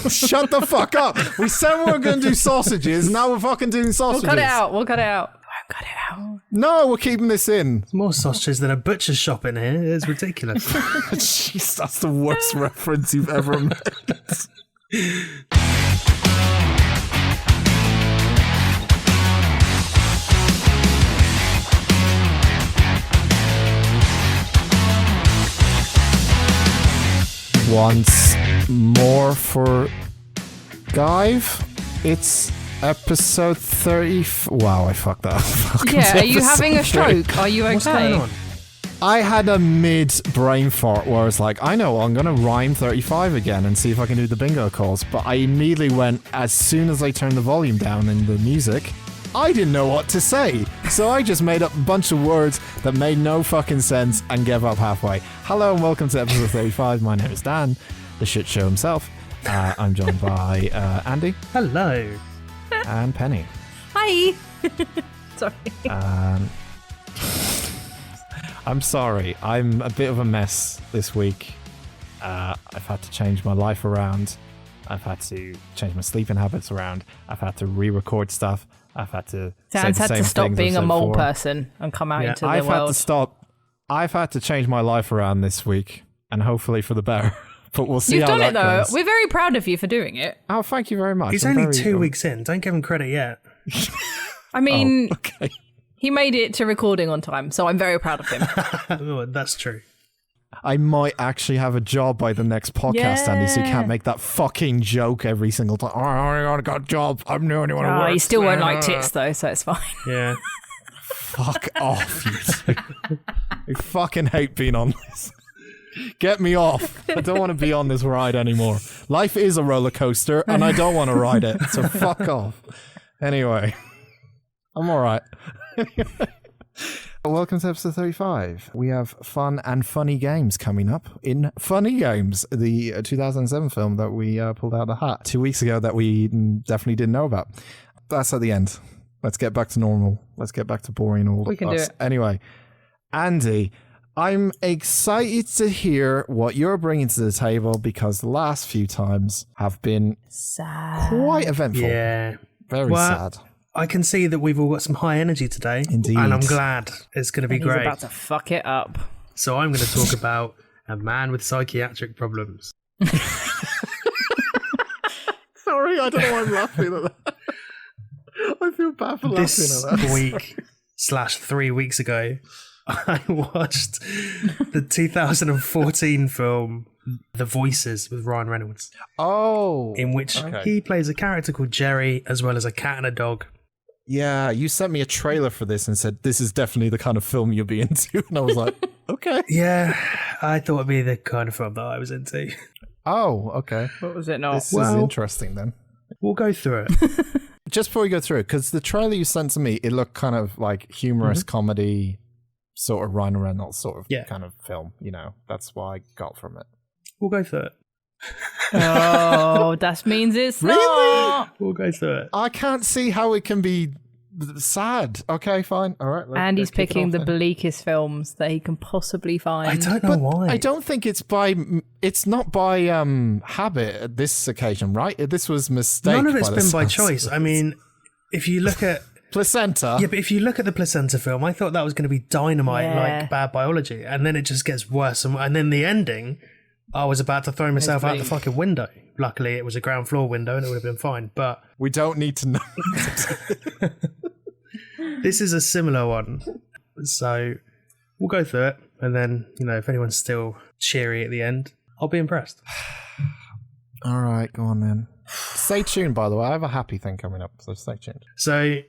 Shut the fuck up. We said we were going to do sausages. Now we're fucking doing sausages. We'll cut it out. I won't cut it out. No, we're keeping this in. There's more sausages than a butcher's shop in here. It's ridiculous. Jeez, that's the worst reference you've ever made. Once more for Guyve. It's episode 30. Wow, I fucked that up. Yeah, are you having a stroke? Are you okay? What's going on? I had a mid-brain fart where I was like, I know, I'm going to rhyme 35 again and see if I can do the bingo calls. But I immediately went, as soon as I turned the volume down in the music, I didn't know what to say. So I just made up a bunch of words that made no fucking sense and gave up halfway. Hello and welcome to episode 35. My name is Dan, the shit show himself. I'm joined by Andy. Hello. And Penny. Hi. Sorry. I'm sorry. I'm a bit of a mess this week. I've had to change my life around. I've had to change my sleeping habits around. I've had to re-record stuff. I've had to Dan's had to stop being a mole person and come out into the world. I've had to change my life around this week, and hopefully for the better. But we'll see. You've how done that it though. goes. We're very proud of you for doing it. Oh, thank you very much. He's only 2 weeks in. Don't give him credit yet. I mean, okay. He made it to recording on time, so I'm very proud of him. Oh, that's true. I might actually have a job by the next podcast, Andy, so you can't make that fucking joke every single time. Oh, I got a job. I'm the only one who works. He still won't like tits, though, so it's fine. Yeah. Fuck off, you two. I fucking hate being on this. Get me off. I don't want to be on this ride anymore. Life is a roller coaster, and I don't want to ride it, so fuck off. Anyway, I'm all right. Welcome to episode 35. We have fun and funny games coming up in Funny Games, the 2007 film that we pulled out of the hat 2 weeks ago that we definitely didn't know about. That's at the end. Let's get back to normal. Let's get back to boring all We can do it. Anyway, Andy, I'm excited to hear what you're bringing to the table because the last few times have been sad. Quite eventful. Yeah. Very sad. I can see that we've all got some high energy today. Indeed. And I'm glad. It's going to be great. He's about to fuck it up. So I'm going to talk about a man with psychiatric problems. Sorry, I don't know why I'm laughing at that. I feel bad for laughing at that. This week/3 weeks ago, I watched the 2014 film The Voices with Ryan Reynolds. Oh. In which he plays a character called Jerry as well as a cat and a dog. Yeah, you sent me a trailer for this and said, this is definitely the kind of film you'll be into. And I was like, okay. Yeah, I thought it'd be the kind of film that I was into. Oh, okay. What was it not? This is interesting then. We'll go through it. Just before we go through it, because the trailer you sent to me, it looked kind of like humorous comedy, sort of Ryan Reynolds sort of kind of film. You know, that's what I got from it. We'll go through it. Oh, that means it's really? not. We'll go through it. I can't see how it can be sad. Okay, fine. All right. Andy's picking the bleakest films that he can possibly find. I don't know why. I don't think it's not by habit at this occasion, right? This was mistake. None of it's been by choice. I mean, if you look at Placenta. Yeah, but if you look at the Placenta film, I thought that was going to be dynamite, like Bad Biology, and then it just gets worse. And then the ending, I was about to throw myself out the fucking window. Luckily, it was a ground floor window, and it would have been fine. But we don't need to know. This is a similar one, so we'll go through it, and then if anyone's still cheery at the end, I'll be impressed. All right, go on then. Stay tuned, by the way. I have a happy thing coming up, so stay tuned. So,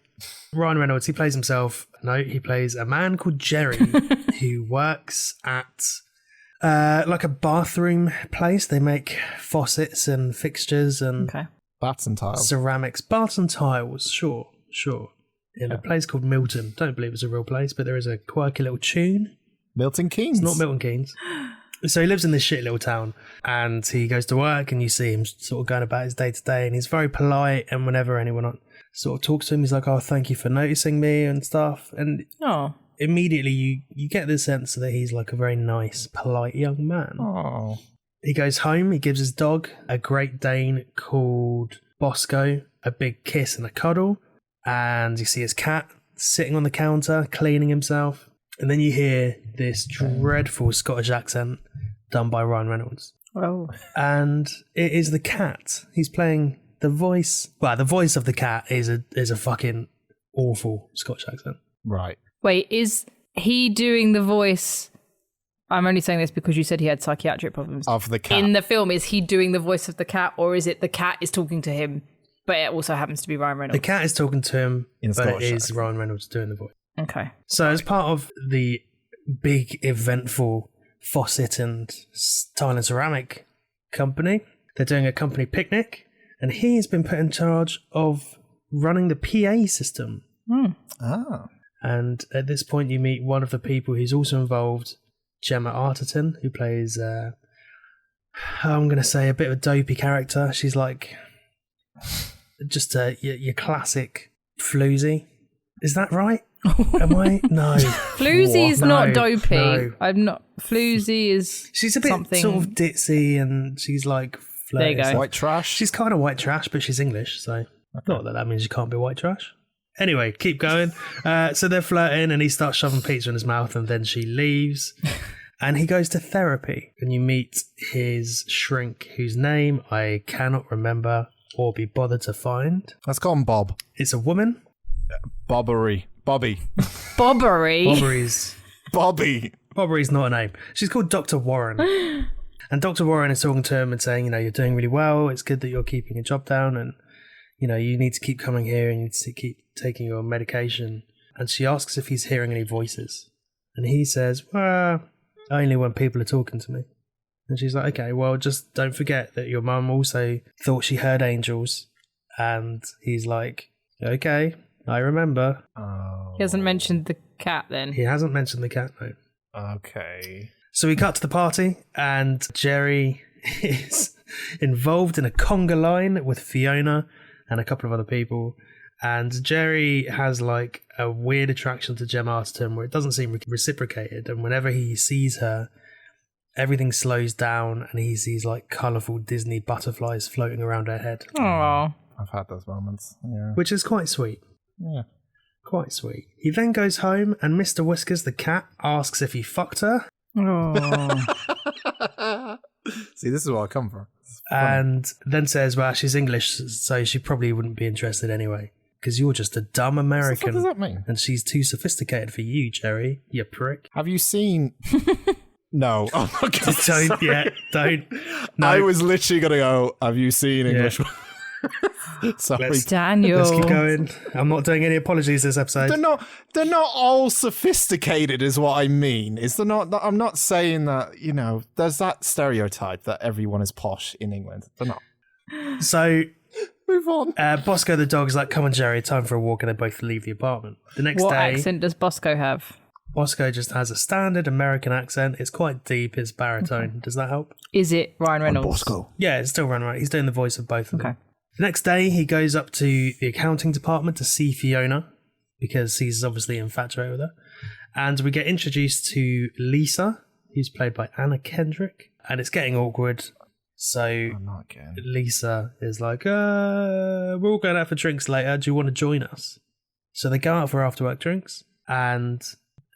Ryan Reynolds, he plays himself. No, he plays a man called Jerry who works at like a bathroom place. They make faucets and fixtures and bats and tiles, ceramics, baths and tiles. Sure. In a place called Milton. Don't believe it's a real place, but there is a quirky little tune. Milton Keynes. It's not Milton Keynes. So he lives in this shit little town, and he goes to work, and you see him sort of going about his day to day, and he's very polite. And whenever anyone sort of talks to him, he's like, "Oh, thank you for noticing me" and stuff. And immediately you get the sense that he's like a very nice, polite young man. Oh, He goes home, he gives his dog, a Great Dane called Bosco, a big kiss and a cuddle. And you see his cat sitting on the counter, cleaning himself. And then you hear this dreadful Scottish accent done by Ryan Reynolds. Oh. And it is the cat. He's playing the voice. Well, the voice of the cat is a fucking awful Scottish accent. Right. Wait, is he doing the voice? I'm only saying this because you said he had psychiatric problems. Of the cat. In the film, is he doing the voice of the cat, or is it the cat is talking to him, but it also happens to be Ryan Reynolds? The cat is talking to him, In but it Scottish is accent. Ryan Reynolds doing the voice. Okay. So as part of the big eventful faucet and tile and ceramic company, they're doing a company picnic, and he's been put in charge of running the PA system. Ah. And at this point you meet one of the people who's also involved, Gemma Arterton, who plays I'm going to say a bit of a dopey character. She's like just your classic floozy. Is that right? Am I? No. Floozy's No, not dopey. no. I'm not. Floozy is. She's a bit something. sort of ditzy, and she's like There you flirty. go. White trash. She's kind of white trash, but she's English, so not that means you can't be white trash. Anyway, keep going. So they're flirting, and he starts shoving pizza in his mouth, and then she leaves, and he goes to therapy, and you meet his shrink, whose name I cannot remember or be bothered to find. Let's call him Bob. It's a woman. Bobbery. Bobby. Bobbery. Bobbery's not a name. She's called Dr. Warren. And Dr. Warren is talking to him and saying, you're doing really well. It's good that you're keeping your job down, and, you need to keep coming here and you need to keep taking your medication. And she asks if he's hearing any voices. And he says, well, only when people are talking to me. And she's like, okay, well, just don't forget that your mum also thought she heard angels. And he's like, okay, I remember. Oh. He hasn't mentioned the cat then. He hasn't mentioned the cat, no. Okay. So we cut to the party, and Jerry is involved in a conga line with Fiona and a couple of other people. And Jerry has like a weird attraction to Gemma Arterton where it doesn't seem reciprocated. And whenever he sees her, everything slows down, and he sees like colourful Disney butterflies floating around her head, Aww. I've had those moments. Yeah. which is quite sweet. Yeah. Quite sweet. He then goes home, and Mr. Whiskers, the cat, asks if he fucked her. Oh. See, this is where I come from. And then says, well, she's English, so she probably wouldn't be interested anyway, because you're just a dumb What American. does that mean? And she's too sophisticated for you, Jerry, you prick. Have you seen... No. I'm not gonna say- Don't. No. I was literally going to go, have you seen English... Sorry. Daniel. Let's keep going. I'm not doing any apologies this episode. They're not all sophisticated is what I mean. I'm not saying that, there's that stereotype that everyone is posh in England. They're not. So, Move on. Bosco the dog's like, come on, Jerry, time for a walk, and they both leave the apartment. The next What day, accent does Bosco have? Bosco just has a standard American accent. It's quite deep, his baritone. Does that help? Is it Ryan Reynolds? Yeah, it's still Ryan Reynolds. He's doing the voice of both of them. Okay. The next day, he goes up to the accounting department to see Fiona because he's obviously infatuated with her. And we get introduced to Lisa, who's played by Anna Kendrick. And it's getting awkward. So Not again. Lisa is like, we're all going out for drinks later. Do you want to join us? So they go out for after-work drinks. And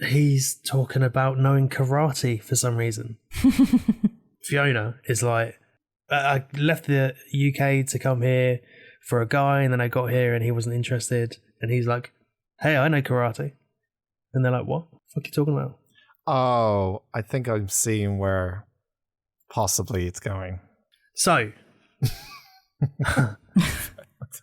he's talking about knowing karate for some reason. Fiona is like, I left the UK to come here for a guy, and then I got here and he wasn't interested. And he's like, hey, I know karate. And they're like, what the fuck are you talking about? Oh, I think I'm seeing where possibly it's going. So,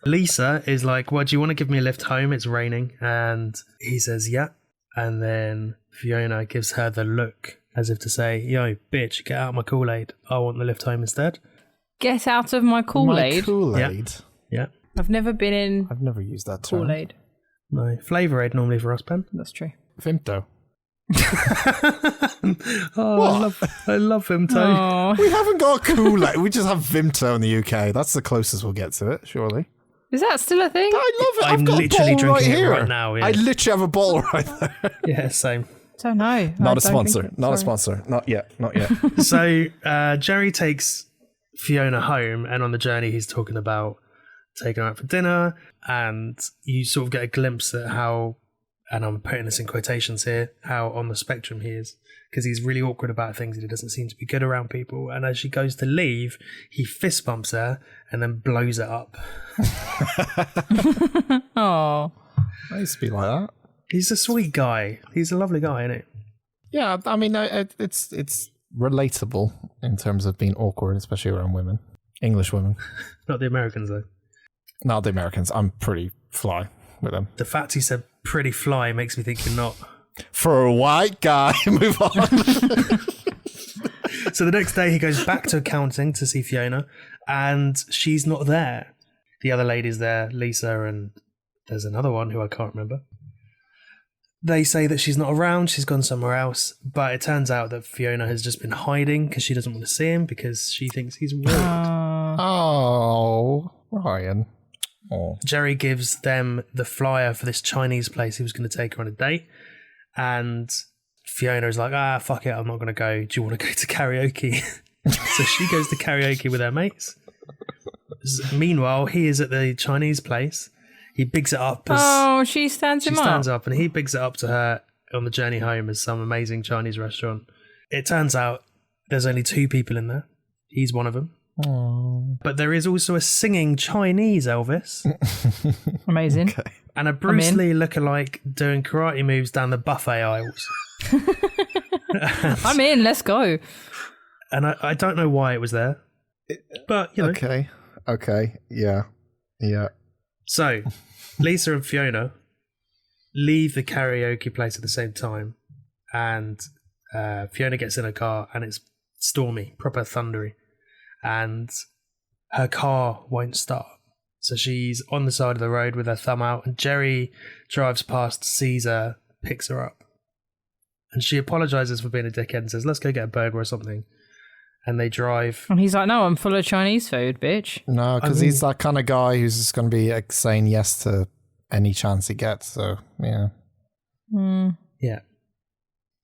Lisa is like, well, do you want to give me a lift home? It's raining. And he says, yeah. And then Fiona gives her the look as if to say, yo, bitch, get out of my Kool-Aid. I want the lift home instead. Get out of my Kool-Aid. My Kool-Aid? Yeah. I've never been in I've never used that term. Kool-Aid. No, Flavour Aid normally for us, Ben. That's true. Vimto. I love him too. Oh. We haven't got Kool-Aid. We just have Vimto in the UK. That's the closest we'll get to it, surely. Is that still a thing? I love it. I'm I've got literally a bottle drinking right it here. right now, yeah. I literally have a bottle right there. Yeah, same. don't know. Not a sponsor. Not a sponsor. Not yet. Not yet. So Jerry takes Fiona home, and on the journey he's talking about taking her out for dinner, and you sort of get a glimpse at how, and I'm putting this in quotations here, how on the spectrum he is, because he's really awkward about things and he doesn't seem to be good around people. And as she goes to leave, he fist bumps her and then blows it up. Oh, I used to be like that. He's a sweet guy. He's a lovely guy, isn't it? Yeah, I mean, it's relatable in terms of being awkward, especially around women. English women. Not the Americans, though. Not the Americans. I'm pretty fly with them. The fact he said pretty fly makes me think you're not. For a white guy, move on. So the next day he goes back to accounting to see Fiona, and she's not there. The other lady's there, Lisa, and there's another one who I can't remember. They say that she's not around, she's gone somewhere else, but it turns out that Fiona has just been hiding because she doesn't want to see him because she thinks he's weird. Oh, Ryan. Oh. Jerry gives them the flyer for this Chinese place he was going to take her on a date, and Fiona is like, fuck it, I'm not going to go. Do you want to go to karaoke? So she goes to karaoke with her mates. Meanwhile, he is at the Chinese place. He bigs it up as... she stands him She up. stands up and he bigs it up to her on the journey home as some amazing Chinese restaurant. It turns out there's only 2 people in there. He's one of them. Oh. But there is also a singing Chinese Elvis. Amazing. Okay. And a Bruce Lee lookalike doing karate moves down the buffet aisles. I'm in. Let's go. And I don't know why it was there. But, you know. Okay. Yeah. So, Lisa and Fiona leave the karaoke place at the same time, and Fiona gets in her car, and it's stormy, proper thundery, and her car won't start. So she's on the side of the road with her thumb out, and Jerry drives past, sees her, picks her up, and she apologizes for being a dickhead and says, let's go get a burger or something. And they drive. And he's like, no, I'm full of Chinese food, bitch. No, because he's that kind of guy who's just going to be saying yes to any chance he gets. So, yeah. Yeah.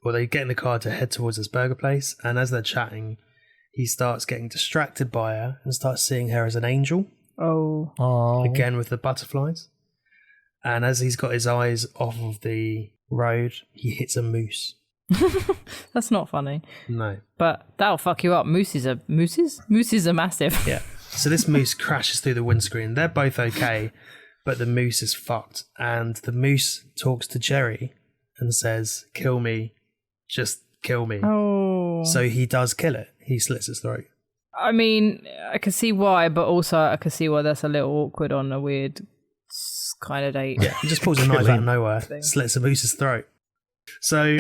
Well, they get in the car to head towards this burger place. And as they're chatting, he starts getting distracted by her and starts seeing her as an angel. Oh. Again with the butterflies. And as he's got his eyes off of the road, he hits a moose. That's not funny. No. But that'll fuck you up. Mooses are massive. Yeah. So this moose crashes through the windscreen. They're both okay, but the moose is fucked. And the moose talks to Jerry and says, kill me. Just kill me. Oh. So he does kill it. He slits its throat. I mean, I can see why, but also I can see why that's a little awkward on a weird kind of date. Yeah. He just pulls a knife out of nowhere, slits a moose's throat. So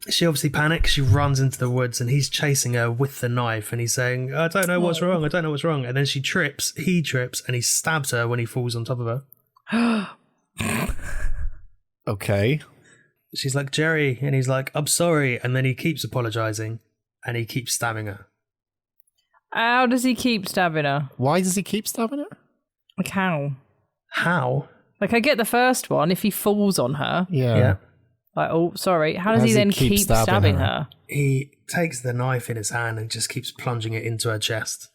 she obviously panics. She runs into the woods and he's chasing her with the knife and he's saying, I don't know what's wrong. I don't know what's wrong. And then he trips and he stabs her when he falls on top of her. Okay. She's like, Jerry. And he's like, I'm sorry. And then he keeps apologizing and he keeps stabbing her. How does he keep stabbing her? Why does he keep stabbing her? Like how? How? Like I get the first one if he falls on her. Yeah. Like, oh, sorry. How does he then keep stabbing her? He takes the knife in his hand and just keeps plunging it into her chest.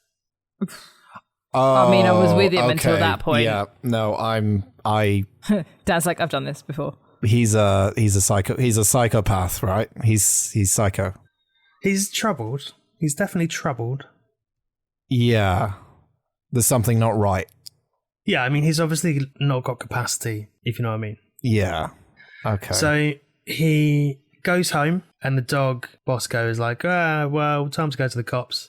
Oh, I mean, I was with him until that point. Yeah. No, Dan's like, I've done this before. He's a psychopath, right? He's psycho. He's troubled. He's definitely troubled. Yeah. There's something not right. Yeah, I mean, he's obviously not got capacity, if you know what I mean. Yeah. Okay. So he goes home and the dog, Bosco, is like, well, time to go to the cops.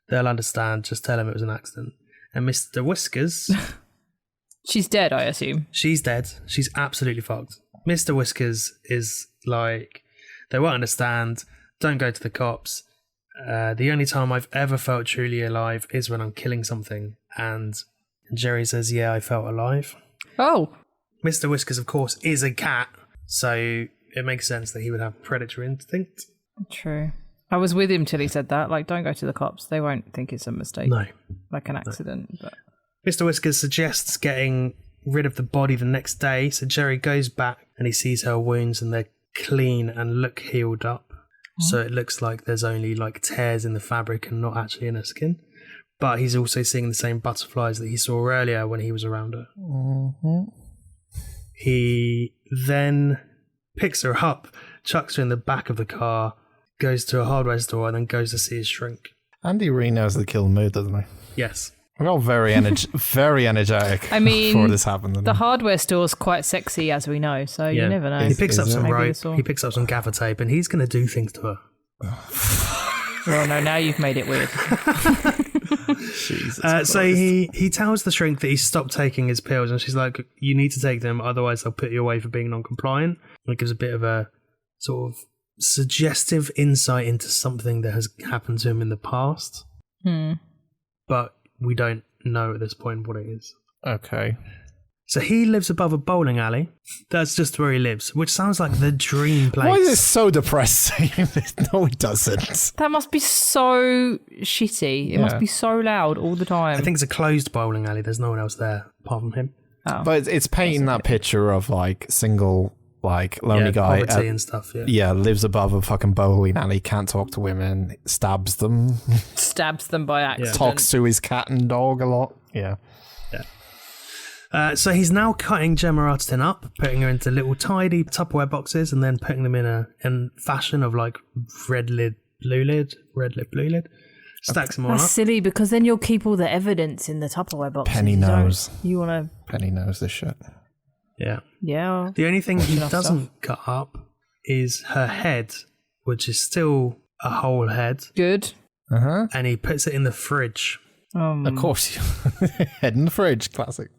They'll understand. Just tell them it was an accident. And Mr. Whiskers... She's dead, I assume. She's dead. She's absolutely fucked. Mr. Whiskers is like, they won't understand. Don't go to the cops. The only time I've ever felt truly alive is when I'm killing something. And Jerry says, yeah, I felt alive. Oh. Mr. Whiskers, of course, is a cat. So it makes sense that he would have predator instinct. True. I was with him till he said that. Like, don't go to the cops. They won't think it's a mistake. No. Like an accident. But Mr. Whiskers suggests getting rid of the body the next day. So Jerry goes back and he sees her wounds and they're clean and look healed up. So it looks like there's only like tears in the fabric and not actually in her skin. But he's also seeing the same butterflies that he saw earlier when he was around her. Mm-hmm. He then picks her up, chucks her in the back of the car, goes to a hardware store, and then goes to see his shrink. Andy really knows the kill mood, doesn't he? Yes. We're all very energetic I mean, before this happened. The hardware store's quite sexy, as we know, so you never know. He picks up some Maybe rope, it's all- he picks up some gaffer tape, and he's going to do things to her. Well, no, now you've made it weird. Jesus So he tells the shrink that he's stopped taking his pills, and she's like, you need to take them, otherwise they'll put you away for being non-compliant. And it gives a bit of a sort of suggestive insight into something that has happened to him in the past. But we don't know at this point what it is. Okay. So he lives above a bowling alley. That's just where he lives, which sounds like the dream place. Why is this so depressing? No, it doesn't. That must be so shitty. It must be so loud all the time. I think it's a closed bowling alley. There's no one else there apart from him. Oh. But it's painting that picture of like single, like lonely guy. Poverty and stuff, lives above a fucking bowling alley, can't talk to women, stabs them, Stabs them by accident. talks to his cat and dog a lot. Yeah. So he's now cutting Gemma Arterton up, putting her into little tidy Tupperware boxes, and then putting them in fashion of like red lid, blue lid, stacks them all That's up. silly, because then you'll keep all the evidence in the Tupperware boxes. Penny knows. You want to... Penny knows this shit. Yeah. Yeah. The only thing he enough doesn't cut up is her head, which is still a whole head, Good. and he puts it in the fridge. Of course. Head in the fridge. Classic.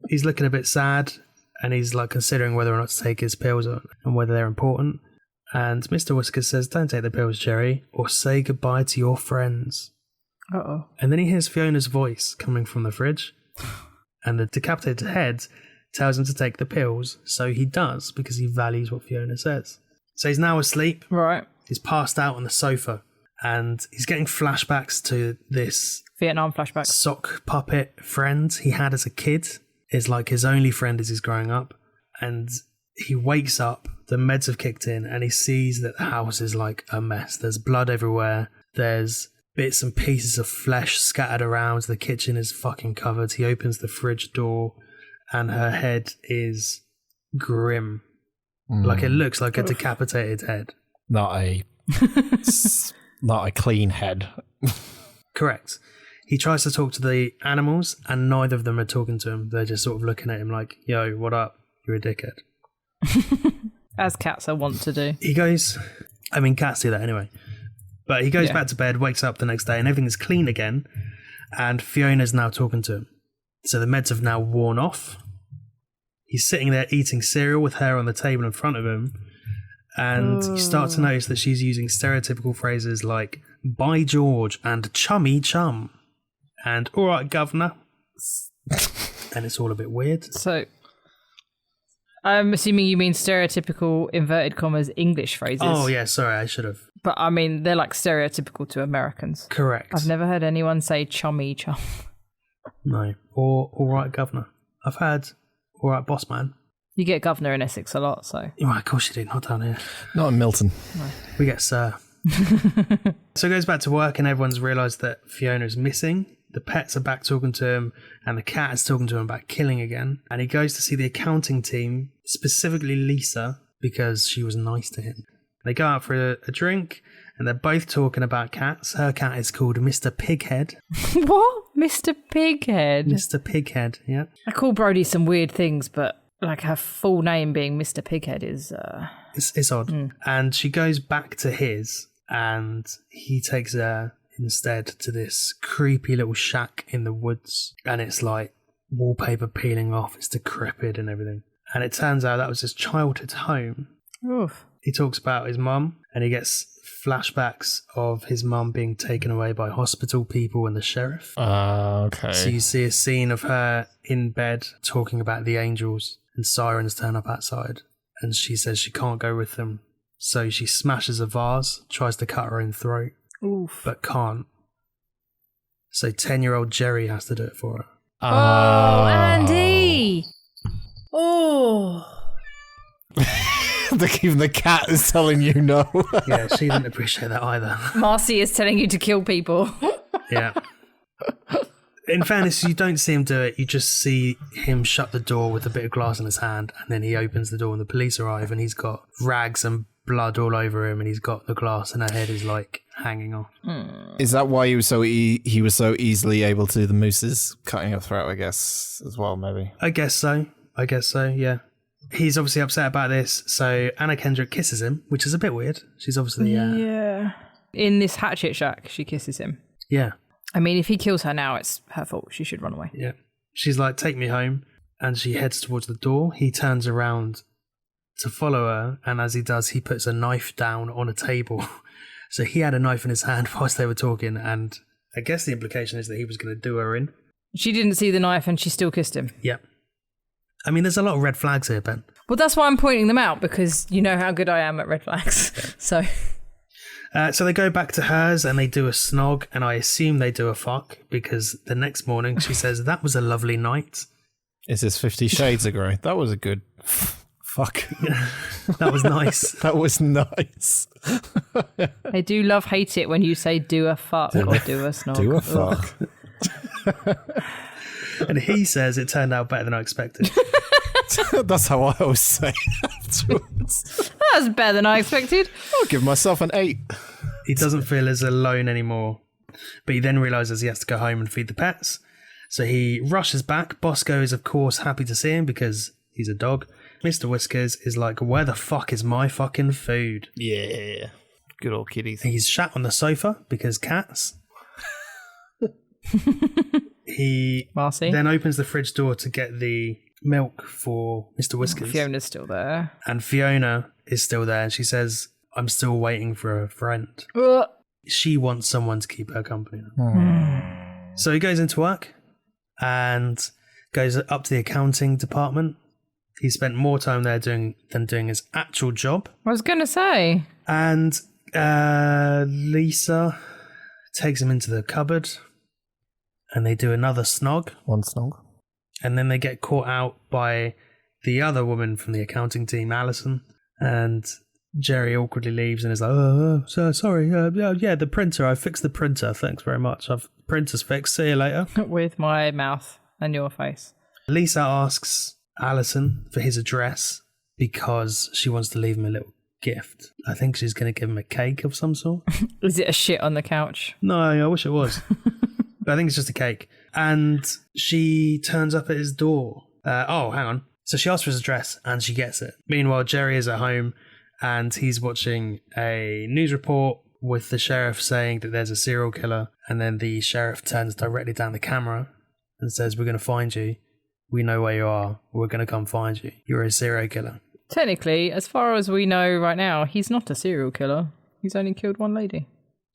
He's looking a bit sad, and he's like considering whether or not to take his pills and whether they're important. And Mr. Whiskers says, don't take the pills, Jerry, or say goodbye to your friends. Uh-oh. And then he hears Fiona's voice coming from the fridge, and the decapitated head tells him to take the pills, so he does, because he values what Fiona says. So he's now asleep. Right. He's passed out on the sofa, and he's getting flashbacks to this Vietnam flashbacks. sock puppet friend he had as a kid. Is like his only friend as he's growing up. And he wakes up, the meds have kicked in, and he sees that the house is like a mess. There's blood everywhere. There's bits and pieces of flesh scattered around. The kitchen is fucking covered. He opens the fridge door, and her head is grim. Like it looks like a decapitated head. Not a clean head. Correct. He tries to talk to the animals, and neither of them are talking to him. They're just sort of looking at him like, yo, what up? You're a dickhead. As cats are wont to do. He goes, I mean, cats do that anyway. But he goes back to bed, wakes up the next day, and everything is clean again. And Fiona's now talking to him. So the meds have now worn off. He's sitting there eating cereal with her on the table in front of him. And you start to notice that she's using stereotypical phrases like, by George, and chummy chum. And all right, governor. And it's all a bit weird. So, I'm assuming you mean stereotypical, inverted commas, English phrases. Oh, yeah, sorry, I should have. But I mean, they're like stereotypical to Americans. Correct. I've never heard anyone say chummy chum. No. Or all right, governor. I've heard all right, boss man. You get governor in Essex a lot, so. Well, of course you do, not down here. Not in Milton. We get sir. So he goes back to work, and everyone's realised that Fiona's missing. The pets are back talking to him, and the cat is talking to him about killing again. And he goes to see the accounting team, specifically Lisa, because she was nice to him. They go out for a drink, and they're both talking about cats. Her cat is called Mr. Pighead. What? Mr. Pighead? Mr. Pighead, yeah. I call Brody some weird things, but like her full name being Mr. Pighead is... It's odd. And she goes back to his, and he takes her instead to this creepy little shack in the woods, and it's like wallpaper peeling off, it's decrepit and everything. And it turns out that was his childhood home. Oof. He talks about his mum, and he gets flashbacks of his mum being taken away by hospital people and the sheriff. Okay. So you see a scene of her in bed talking about the angels, and sirens turn up outside, and she says she can't go with them. So she smashes a vase, tries to cut her own throat, Oof. but can't. So 10-year-old Jerry has to do it for her. Oh, Andy! Oh. Even the cat is telling you no. Yeah, she didn't appreciate that either. Marcy is telling you to kill people. Yeah. In fairness, you don't see him do it. You just see him shut the door with a bit of glass in his hand, and then he opens the door and the police arrive, and he's got rags and blood all over him, and he's got the glass, and her head is like hanging off. Is that why he was so he was so easily able to do the moose's cutting her throat? I guess as well, maybe. I guess so. Yeah. He's obviously upset about this, so Anna Kendrick kisses him, which is a bit weird. She's obviously Yeah. In this hatchet shack, she kisses him. Yeah. I mean, if he kills her now, it's her fault. She should run away. Yeah. She's like, take me home. And she heads towards the door. He turns around to follow her. And as he does, he puts a knife down on a table. So he had a knife in his hand whilst they were talking. And I guess the implication is that he was going to do her in. She didn't see the knife and she still kissed him. Yeah. I mean, there's a lot of red flags here, Ben. Well, that's why I'm pointing them out, because you know how good I am at red flags. So they go back to hers and they do a snog, and I assume they do a fuck, because the next morning she says, that was a lovely night. Is this 50 Shades of Grey? That was a good fuck. That was nice. That was nice. I do hate it when you say do a fuck or do a snog. Do a fuck. And he says it turned out better than I expected. That's how I always say afterwards. That's better than I expected. I'll give myself an 8. He doesn't feel as alone anymore, but he then realises he has to go home and feed the pets. So he rushes back. Bosco is, of course, happy to see him because he's a dog. Mr. Whiskers is like, where the fuck is my fucking food? Yeah. Good old kitties. He's sat on the sofa because cats. He Marcy. then opens the fridge door to get the milk for Mr. Whiskers. Fiona's still there. And Fiona is still there. And she says, I'm still waiting for a friend. She wants someone to keep her company. So he goes into work and goes up to the accounting department. He spent more time there than doing his actual job. I was going to say. And Lisa takes him into the cupboard and they do another snog. One snog. And then they get caught out by the other woman from the accounting team, Alison. And Jerry awkwardly leaves and is like, sorry, yeah, the printer, I fixed the printer. Thanks very much. Printer's fixed. See you later. With my mouth and your face. Lisa asks Alison for his address because she wants to leave him a little gift. I think she's going to give him a cake of some sort. Is it a shit on the couch? No, I wish it was. But I think it's just a cake. And she turns up at his door. Hang on. So she asks for his address and she gets it. Meanwhile, Jerry is at home and he's watching a news report with the sheriff saying that there's a serial killer. And then the sheriff turns directly down the camera and says, we're going to find you. We know where you are. We're going to come find you. You're a serial killer. Technically, as far as we know right now, he's not a serial killer. He's only killed one lady.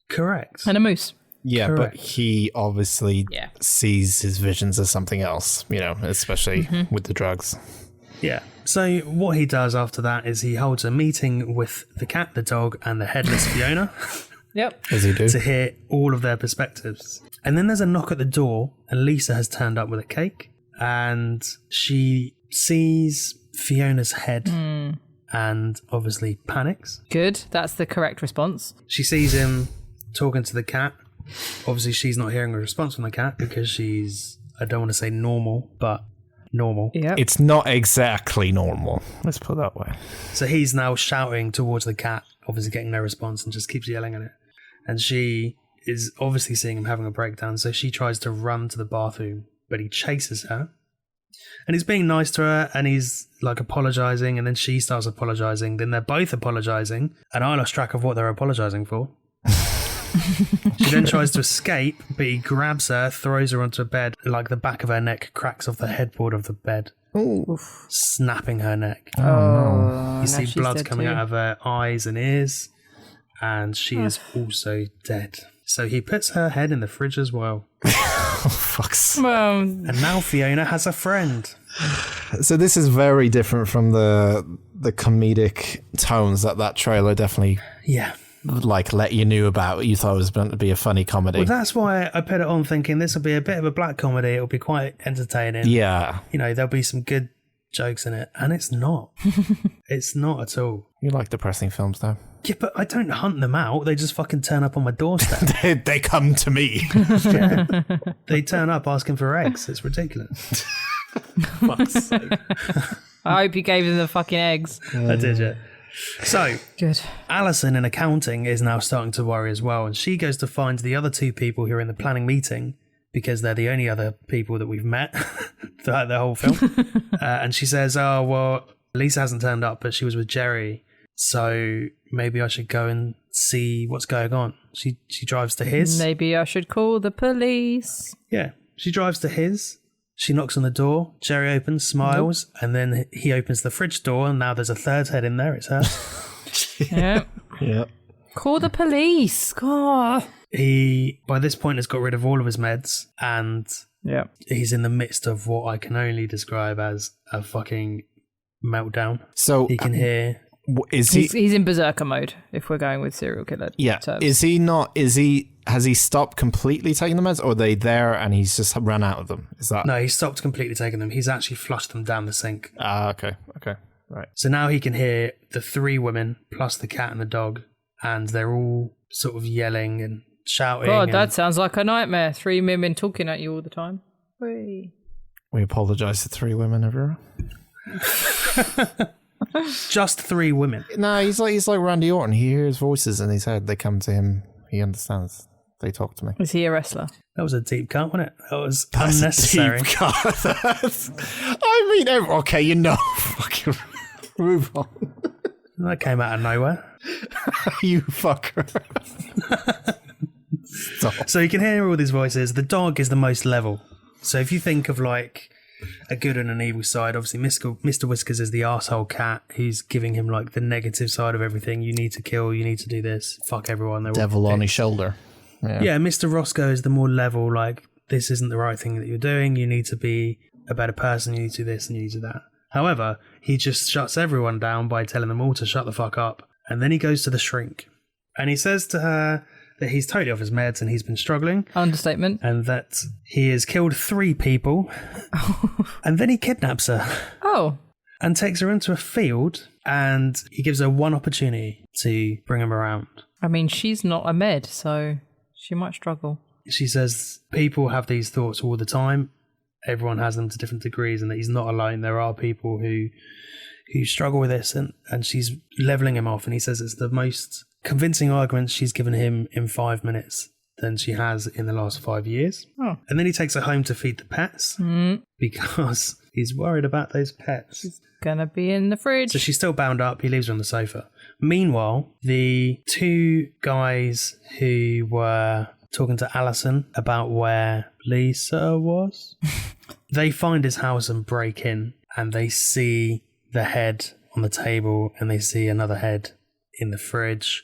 Correct. And a moose. Yeah, Correct. but he obviously sees his visions as something else, especially with the drugs. Yeah. So what he does after that is he holds a meeting with the cat, the dog, and the headless Fiona. Yep. As he do. To hear all of their perspectives. And then there's a knock at the door, and Lisa has turned up with a cake, and she sees Fiona's head and obviously panics. Good. That's the correct response. She sees him talking to the cat. Obviously, she's not hearing a response from the cat because she's, I don't want to say normal, but normal. Yeah. It's not exactly normal. Let's put it that way. So he's now shouting towards the cat, obviously getting no response, and just keeps yelling at it. And she is obviously seeing him having a breakdown, so she tries to run to the bathroom, but he chases her. And he's being nice to her, and he's like apologizing, and then she starts apologizing. Then they're both apologizing, and I lost track of what they're apologizing for. She then tries to escape, but he grabs her, throws her onto a bed, like the back of her neck cracks off the headboard of the bed, snapping her neck. Oh, You see blood coming out of her eyes and ears, and she is also dead. So he puts her head in the fridge as well. Oh, fucks. Well, And now Fiona has a friend. So this is very different from the comedic tones that trailer definitely let you knew about. You thought it was meant to be a funny comedy. Well, that's why I put it on thinking this will be a bit of a black comedy. It'll be quite entertaining. Yeah. There'll be some good jokes in it, and it's not. It's not at all. You like depressing films, though. Yeah, but I don't hunt them out. They just fucking turn up on my doorstep. They come to me. Yeah. They turn up asking for eggs. It's ridiculous. Fuck's sake. I hope you gave them the fucking eggs. I did, yeah. So, Good. Alison in accounting is now starting to worry as well, and she goes to find the other two people who are in the planning meeting because they're the only other people that we've met throughout the whole film. And she says, oh, well, Lisa hasn't turned up, but she was with Jerry, so maybe I should go and see what's going on. She drives to his. Maybe I should call the police. Yeah, she drives to his. She knocks on the door. Jerry opens, smiles, and then he opens the fridge door, and now there's a third head in there. It's her. Yeah. Yeah. Call the police. God. He, by this point, has got rid of all of his meds, and Yeah. he's in the midst of what I can only describe as a fucking meltdown. So He can hear. is he? He's in berserker mode, if we're going with serial killer Yeah. terms. Is he not? Is he? Has he stopped completely taking the meds, or are they there and he's just run out of them? Is that? No, he stopped completely taking them. He's actually flushed them down the sink. Okay. Okay. Right. So now he can hear the three women plus the cat and the dog, and they're all sort of yelling and shouting. God, and that sounds like a nightmare. 3 women talking at you all the time. Whee. We apologise to 3 women everywhere. just 3 women. No, he's like Randy Orton. He hears voices in his head. They come to him. He understands. They talk to me. Is he a wrestler? That was a deep cut, wasn't it? That was That's a unnecessary. deep cut. I mean, okay, you know, fucking move on. That came out of nowhere. You fucker. Stop. So you can hear all these voices. The dog is the most level. So if you think of like a good and an evil side, obviously Mr. Whiskers is the arsehole cat who's giving him like the negative side of everything. You need to kill, you need to do this, fuck everyone. Devil on his shoulder. Yeah, Mr. Roscoe is the more level, like, this isn't the right thing that you're doing. You need to be a better person. You need to do this and you need to do that. However, he just shuts everyone down by telling them all to shut the fuck up. And then he goes to the shrink. And he says to her that he's totally off his meds and he's been struggling. Understatement. And that he has killed 3 people. And then he kidnaps her. Oh. And takes her into a field. And he gives her one opportunity to bring him around. I mean, she's not a med, so she might struggle. She says people have these thoughts all the time. Everyone has them to different degrees, and that he's not alone. There are people who struggle with this, and she's leveling him off. And he says it's the most convincing argument she's given him in 5 minutes than she has in the last 5 years. Oh. And then he takes her home to feed the pets because he's worried about those pets. Gonna be in the fridge. So she's still bound up. He leaves her on the sofa. Meanwhile, the 2 guys who were talking to Alison about where Lisa was, they find his house and break in, and they see the head on the table, and they see another head in the fridge.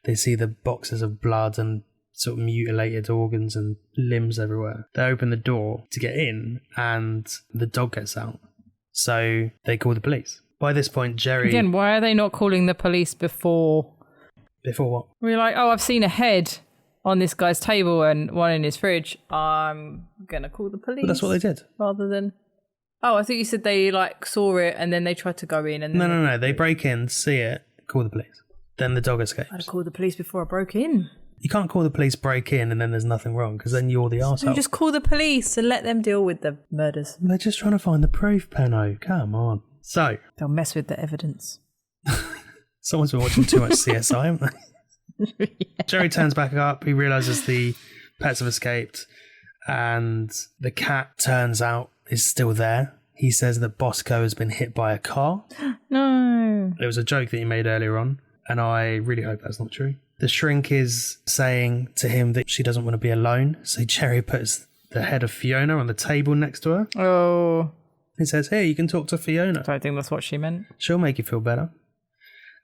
They see the boxes of blood and sort of mutilated organs and limbs everywhere. They open the door to get in, and the dog gets out. So they call the police. By this point, Jerry... Again, why are they not calling the police before? Before what? We're like, oh, I've seen a head on this guy's table and one in his fridge. I'm going to call the police. But that's what they did. Rather than... Oh, I think you said they like saw it and then they tried to go in. And then No. They break in, see it, call the police. Then the dog escapes. I'd call the police before I broke in. You can't call the police, break in, and then there's nothing wrong, because then you're the arsehole. So just call the police and let them deal with the murders. They're just trying to find the proof, Penno. Come on. So, They'll mess with the evidence. someone's been watching too much CSI, haven't they? Yeah. Jerry turns back up. He realises the pets have escaped, and the cat, turns out, is still there. He says that Bosco has been hit by a car. No. It was a joke that he made earlier on, and I really hope that's not true. The shrink is saying to him that she doesn't want to be alone, so Jerry puts the head of Fiona on the table next to her. Oh. He says, hey, you can talk to Fiona. I don't think that's what she meant. She'll make you feel better.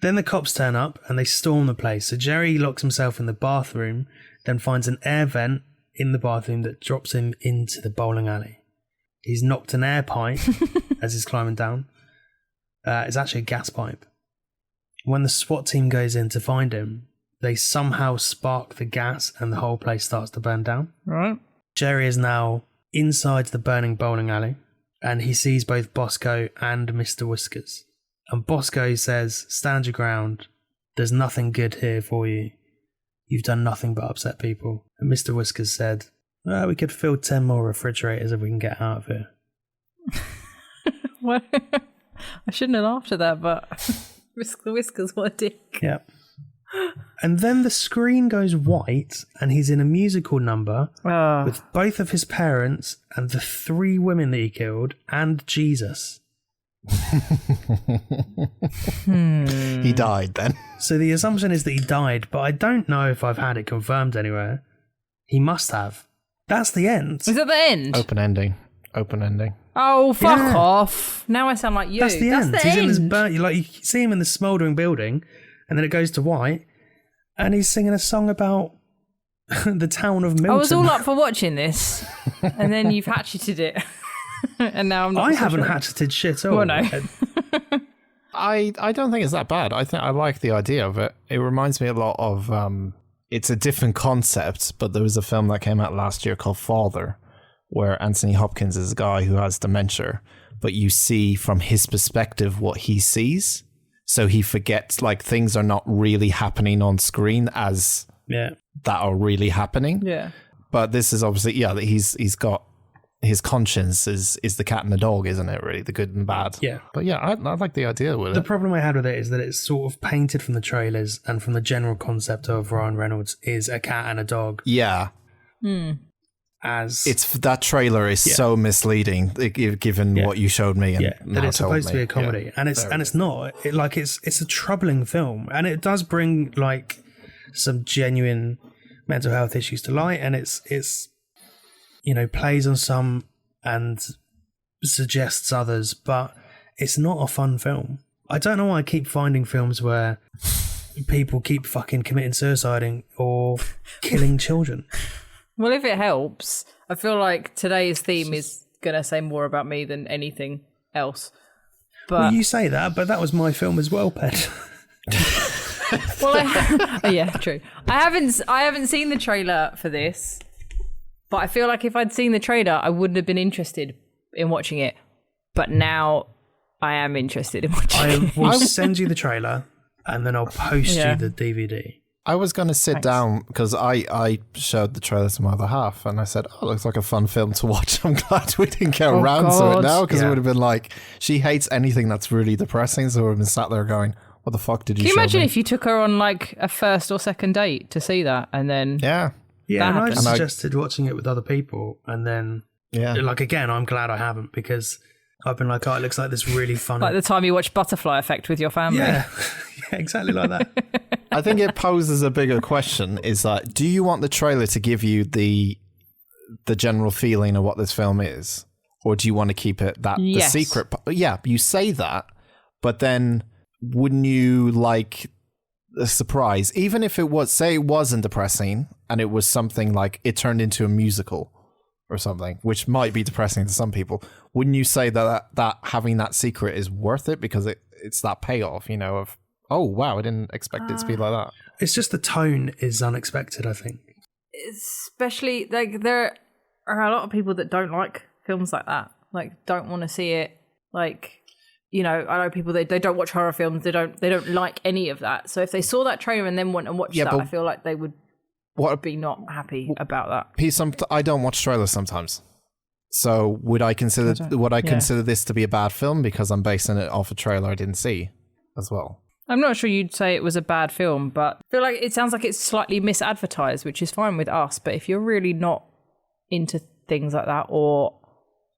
Then the cops turn up and they storm the place. So Jerry locks himself in the bathroom, then finds an air vent in the bathroom that drops him into the bowling alley. He's knocked an air pipe as he's climbing down. It's actually a gas pipe. When the SWAT team goes in to find him, they somehow spark the gas and the whole place starts to burn down. Right. Jerry is now inside the burning bowling alley, and he sees both Bosco and Mr. Whiskers. And Bosco says, stand your ground. There's nothing good here for you. You've done nothing but upset people. And Mr. Whiskers said, well, we could fill 10 more refrigerators if we can get out of here. Well, I shouldn't have laughed at that, but Whiskers, what a dick. Yeah. And then the screen goes white and he's in a musical number with both of his parents and the 3 women that he killed and Jesus. He died then. So the assumption is that he died, but I don't know if I've had it confirmed anywhere. He must have. That's the end. Is that the end? Open ending. Oh, fuck off. Now I sound like you. That's the end. He's in this you see him in the smouldering building, and then it goes to white, and he's singing a song about the town of Milton. I was all up for watching this, and then you've hatcheted it. And now I'm not. I haven't hatcheted shit all. Well, no. I don't think it's that bad. I think I like the idea of it. It reminds me a lot of it's a different concept, but there was a film that came out last year called Father, where Anthony Hopkins is a guy who has dementia, but you see from his perspective what he sees. So he forgets, like, things are not really happening on screen as that are really happening. Yeah. But this is obviously, he's got his conscience is the cat and the dog, isn't it, really? The good and the bad. Yeah. But yeah, I like the idea with it. The problem I had with it is that it's sort of painted from the trailers and from the general concept of Ryan Reynolds is a cat and a dog. Yeah. As that trailer is so misleading, given what you showed me. And that it's supposed to be a comedy, and it's not. It's a troubling film, and it does bring like some genuine mental health issues to light, and it's plays on some and suggests others, but it's not a fun film. I don't know why I keep finding films where people keep fucking committing suicide or killing children. Well, if it helps, I feel like today's theme is going to say more about me than anything else. But well, you say that, but that was my film as well, Pet. Well, yeah, true. I haven't seen the trailer for this, but I feel like if I'd seen the trailer, I wouldn't have been interested in watching it. But now I am interested in watching it. I will send you the trailer, and then I'll post you the DVD. I was going to sit down because I showed the trailer to my other half and I said, oh, it looks like a fun film to watch. I'm glad we didn't get around to it now because it would have been like, she hates anything that's really depressing. So we've been sat there going, what the fuck did you show me? Can you imagine if you took her on like a first or second date to see that and then... Yeah, and I suggested watching it with other people and then, like, again, I'm glad I haven't because I've been like, oh, it looks like this really fun... Like the time you watch Butterfly Effect with your family. Yeah, exactly like that. I think it poses a bigger question is that, do you want the trailer to give you the general feeling of what this film is? Or do you want to keep it the secret? Yeah, you say that, but then wouldn't you like a surprise? Even if it was, say it wasn't depressing and it was something like it turned into a musical or something, which might be depressing to some people, wouldn't you say that having that secret is worth it because it's that payoff, of, oh, wow, I didn't expect it to be like that. It's just the tone is unexpected, I think. Especially, like, there are a lot of people that don't like films like that. Like, don't want to see it. Like, I know people, they don't watch horror films. They don't like any of that. So if they saw that trailer and then went and watched that, I feel like they would be not happy about that. I don't watch trailers sometimes. So would I consider this to be a bad film because I'm basing it off a trailer I didn't see as well? I'm not sure you'd say it was a bad film, but I feel like it sounds like it's slightly misadvertised, which is fine with us. But if you're really not into things like that, or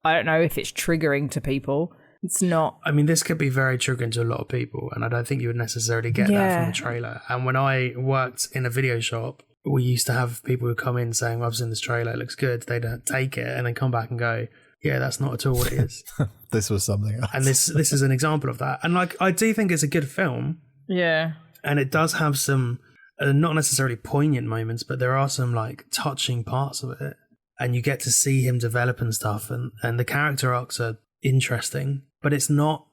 I don't know if it's triggering to people, it's not. I mean, this could be very triggering to a lot of people, and I don't think you would necessarily get that from the trailer. And when I worked in a video shop, we used to have people who come in saying, well, I've seen this trailer, it looks good. They'd take it and then come back and go, yeah, that's not at all what it is. This was something else. And this is an example of that. And like, I do think it's a good film. Yeah. And it does have some, not necessarily poignant moments, but there are some like touching parts of it. And you get to see him develop and stuff. And the character arcs are interesting, but it's not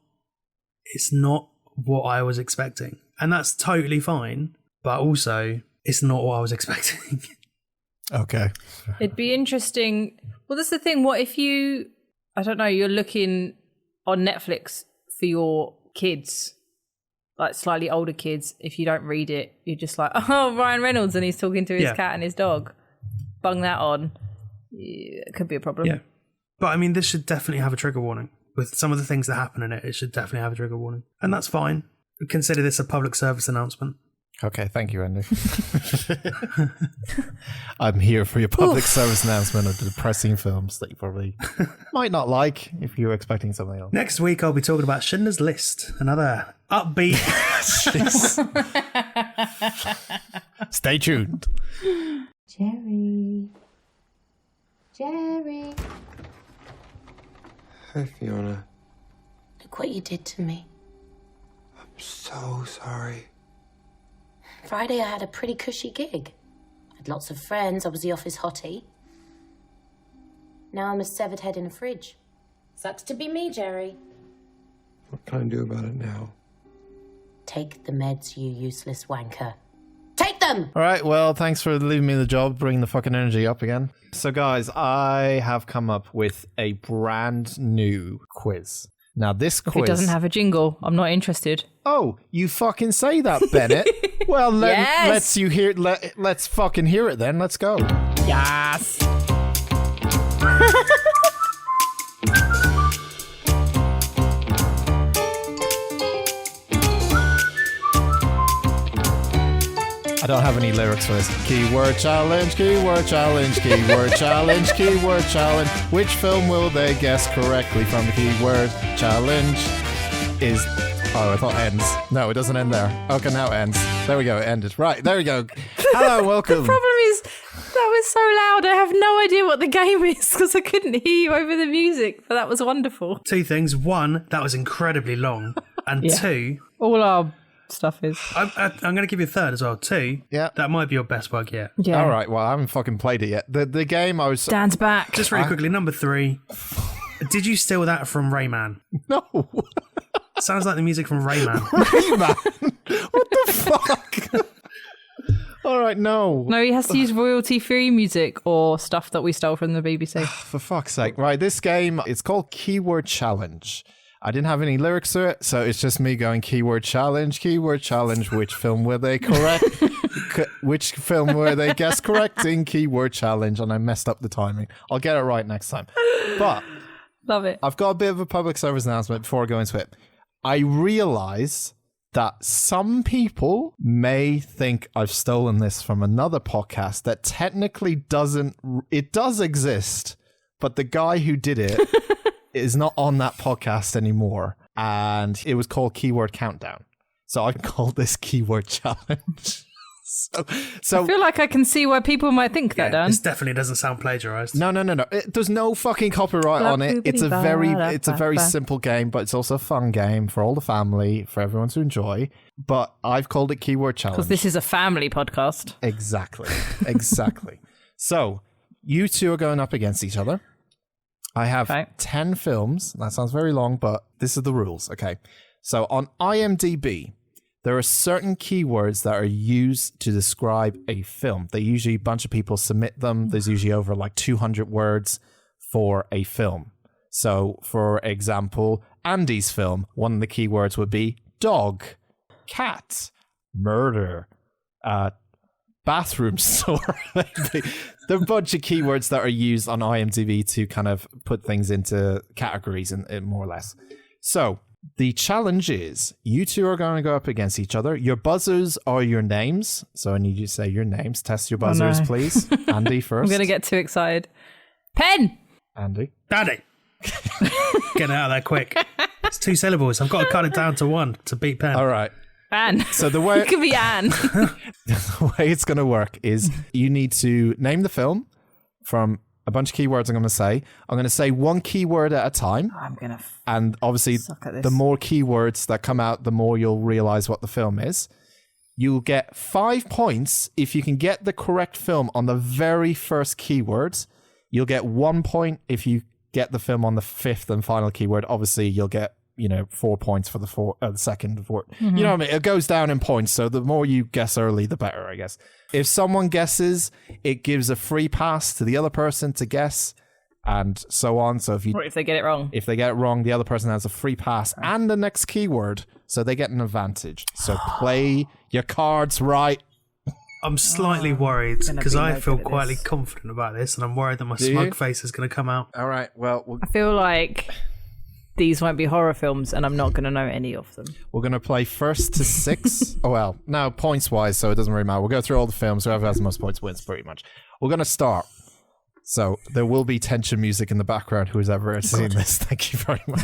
what I was expecting. And that's totally fine. But also, it's not what I was expecting. Okay. It'd be interesting. Well, that's the thing. What if you I don't know, you're looking on Netflix for your kids, like slightly older kids. If you don't read it, you're just like, oh, Ryan Reynolds and he's talking to his cat and his dog. Bung that on. It could be a problem. Yeah. But I mean, this should definitely have a trigger warning. With some of the things that happen in it, it should definitely have a trigger warning. And that's fine. Consider this a public service announcement. Okay, thank you, Andy. I'm here for your public service announcement of the depressing films that you probably might not like if you're expecting something else. Next week, I'll be talking about Schindler's List, another upbeat. Stay tuned. Jerry. Jerry. Hi, Fiona. Look what you did to me. I'm so sorry. Friday I had a pretty cushy gig. I had lots of friends, I was the office hottie. Now I'm a severed head in a fridge. Sucks to be me, Jerry. What can I do about it now? Take the meds, you useless wanker. Take them! All right, well, thanks for leaving me the job, bringing the fucking energy up again. So, guys, I have come up with a brand new quiz. Now, this quiz... If it doesn't have a jingle, I'm not interested. Oh, you fucking say that, Bennett. Well, Yes! let's fucking hear it then. Let's go. Yes! I don't have any lyrics for this. Keyword challenge, keyword challenge, keyword challenge, keyword challenge. Which film will they guess correctly from the keyword challenge? Is... Oh, I thought ends. No, it doesn't end there. Okay, now it ends. There we go, it ended. Right, there we go. Hello, welcome. The problem is, that was so loud, I have no idea what the game is because I couldn't hear you over the music, but that was wonderful. Two things. One, that was incredibly long. And two... All our stuff is. I'm going to give you a third as well. Two, that might be your best work yet. Yeah. All right, well, I haven't fucking played it yet. The game I was... Dan's back. Just really quickly, number 3. Did you steal that from Rayman? No. Sounds like the music from Rayman. Rayman? What the fuck? All right, no. No, he has to use royalty-free music or stuff that we stole from the BBC. For fuck's sake. Right, this game, it's called Keyword Challenge. I didn't have any lyrics to it, so it's just me going keyword challenge, which film were they correct? Which film were they guess correct in keyword challenge? And I messed up the timing. I'll get it right next time. But Love it. I've got a bit of a public service announcement before I go into it. I realize that some people may think I've stolen this from another podcast that technically doesn't. It does exist, but the guy who did it is not on that podcast anymore, and it was called Keyword Countdown. So I called this Keyword Challenge. So I feel like I can see why people might think that, Dan. This definitely doesn't sound plagiarized. No. There's no fucking copyright on it. It's a very simple game, but it's also a fun game for all the family, for everyone to enjoy. But I've called it Keyword Challenge. Because this is a family podcast. Exactly. So you two are going up against each other. I have 10 films. That sounds very long, but this is the rules. Okay. So on IMDb, there are certain keywords that are used to describe a film. A bunch of people submit them. There's usually over like 200 words for a film. So for example, Andy's film, one of the keywords would be dog, cat, murder, bathroom store. There are a bunch of keywords that are used on IMDb to kind of put things into categories and more or less. So the challenge is you two are going to go up against each other. Your buzzers are your names. So I need you to say your names. Test your buzzers, please. Andy first. I'm going to get too excited. Pen! Andy. Daddy! Get out of there quick. It's 2 syllables. I've got to cut it down to 1 to beat pen. All right. Anne. So the way it could be Anne. The way it's going to work is you need to name the film from a bunch of keywords I'm going to say. I'm going to say one keyword at a time. I'm going to and obviously the more keywords that come out, the more you'll realize what the film is. You'll get 5 points if you can get the correct film on the very first keyword. You'll get 1 point if you get the film on the 5th and final keyword. Obviously, you'll get 4 points for the second. You know what I mean? It goes down in points, so the more you guess early, the better, I guess. If someone guesses, it gives a free pass to the other person to guess, and so on. So What if they get it wrong? if they get it wrong, the other person has a free pass and the next keyword, so they get an advantage. So play your cards right. I'm slightly worried gonna because be I no feel good at quietly this. confident about this, and I'm worried that my Do you? smug face is going to come out. All right. Well, I feel like these won't be horror films, and I'm not going to know any of them. we're going to play first to 6. Oh, well, no, points wise, so it doesn't really matter. We'll go through all the films. Whoever has the most points wins, pretty much. We're going to start. So there will be tension music in the background. Who's ever seen this? Thank you very much.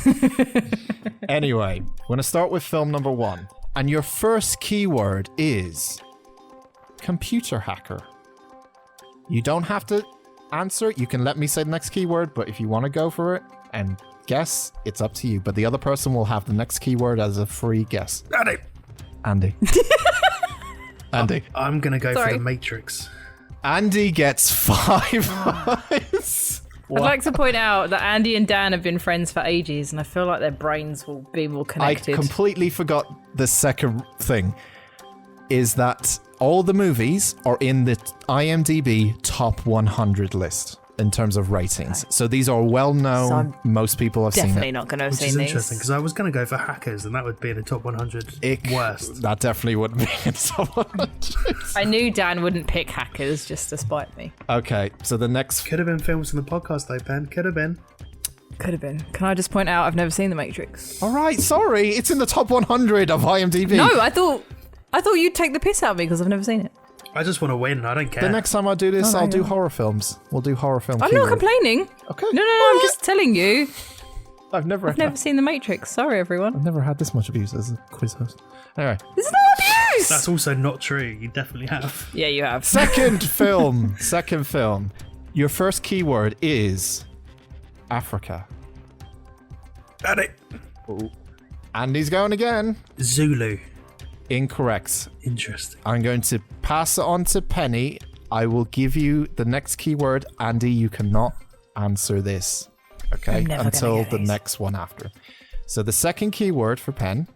Anyway, we're going to start with film number 1. And your first keyword is computer hacker. You don't have to answer. You can let me say the next keyword, but if you want to go for it and guess, it's up to you. But the other person will have the next keyword as a free guess. Andy. Andy. I'm going to go Sorry. for the Matrix. Andy gets 5 points. I'd like to point out that Andy and Dan have been friends for ages, and I feel like their brains will be more I connected. completely forgot the second thing. Is that all the movies are in the IMDb top 100 list in terms of ratings. So these are well known. So I'm most people have seen Definitely it. not going to have Which seen is these. interesting because I was going to go for hackers, and that would be in the top 100 worst. That definitely wouldn't be in top 100. I knew Dan wouldn't pick hackers just to spite me. Okay, so the next. Could have been films from the podcast, though, Ben. Could have been. Could have been. Can I just point out I've never seen The Matrix? All right, sorry, it's in the top 100 of IMDb. No, I thought you'd take the piss out of me because I've never seen it. I just want to win. I don't care. The next time I do this, Oh, I'll no, do no. horror films. We'll do horror film. I'm keyword. not complaining. Okay. No, I'm just telling you. I've never Seen The Matrix. Sorry, everyone. I've never had this much abuse as a quiz host. Anyway, This is not abuse. That's also not true. You definitely have. Yeah, you have. second film. Second film. Your first keyword is Africa. Got it. Andy's going again. Zulu. Incorrect. Interesting. I'm going to pass it on to Penny. I will give you the next keyword. Andy, you cannot answer this. Okay? I'm never gonna Until get the these. next one after. So the second keyword for Pen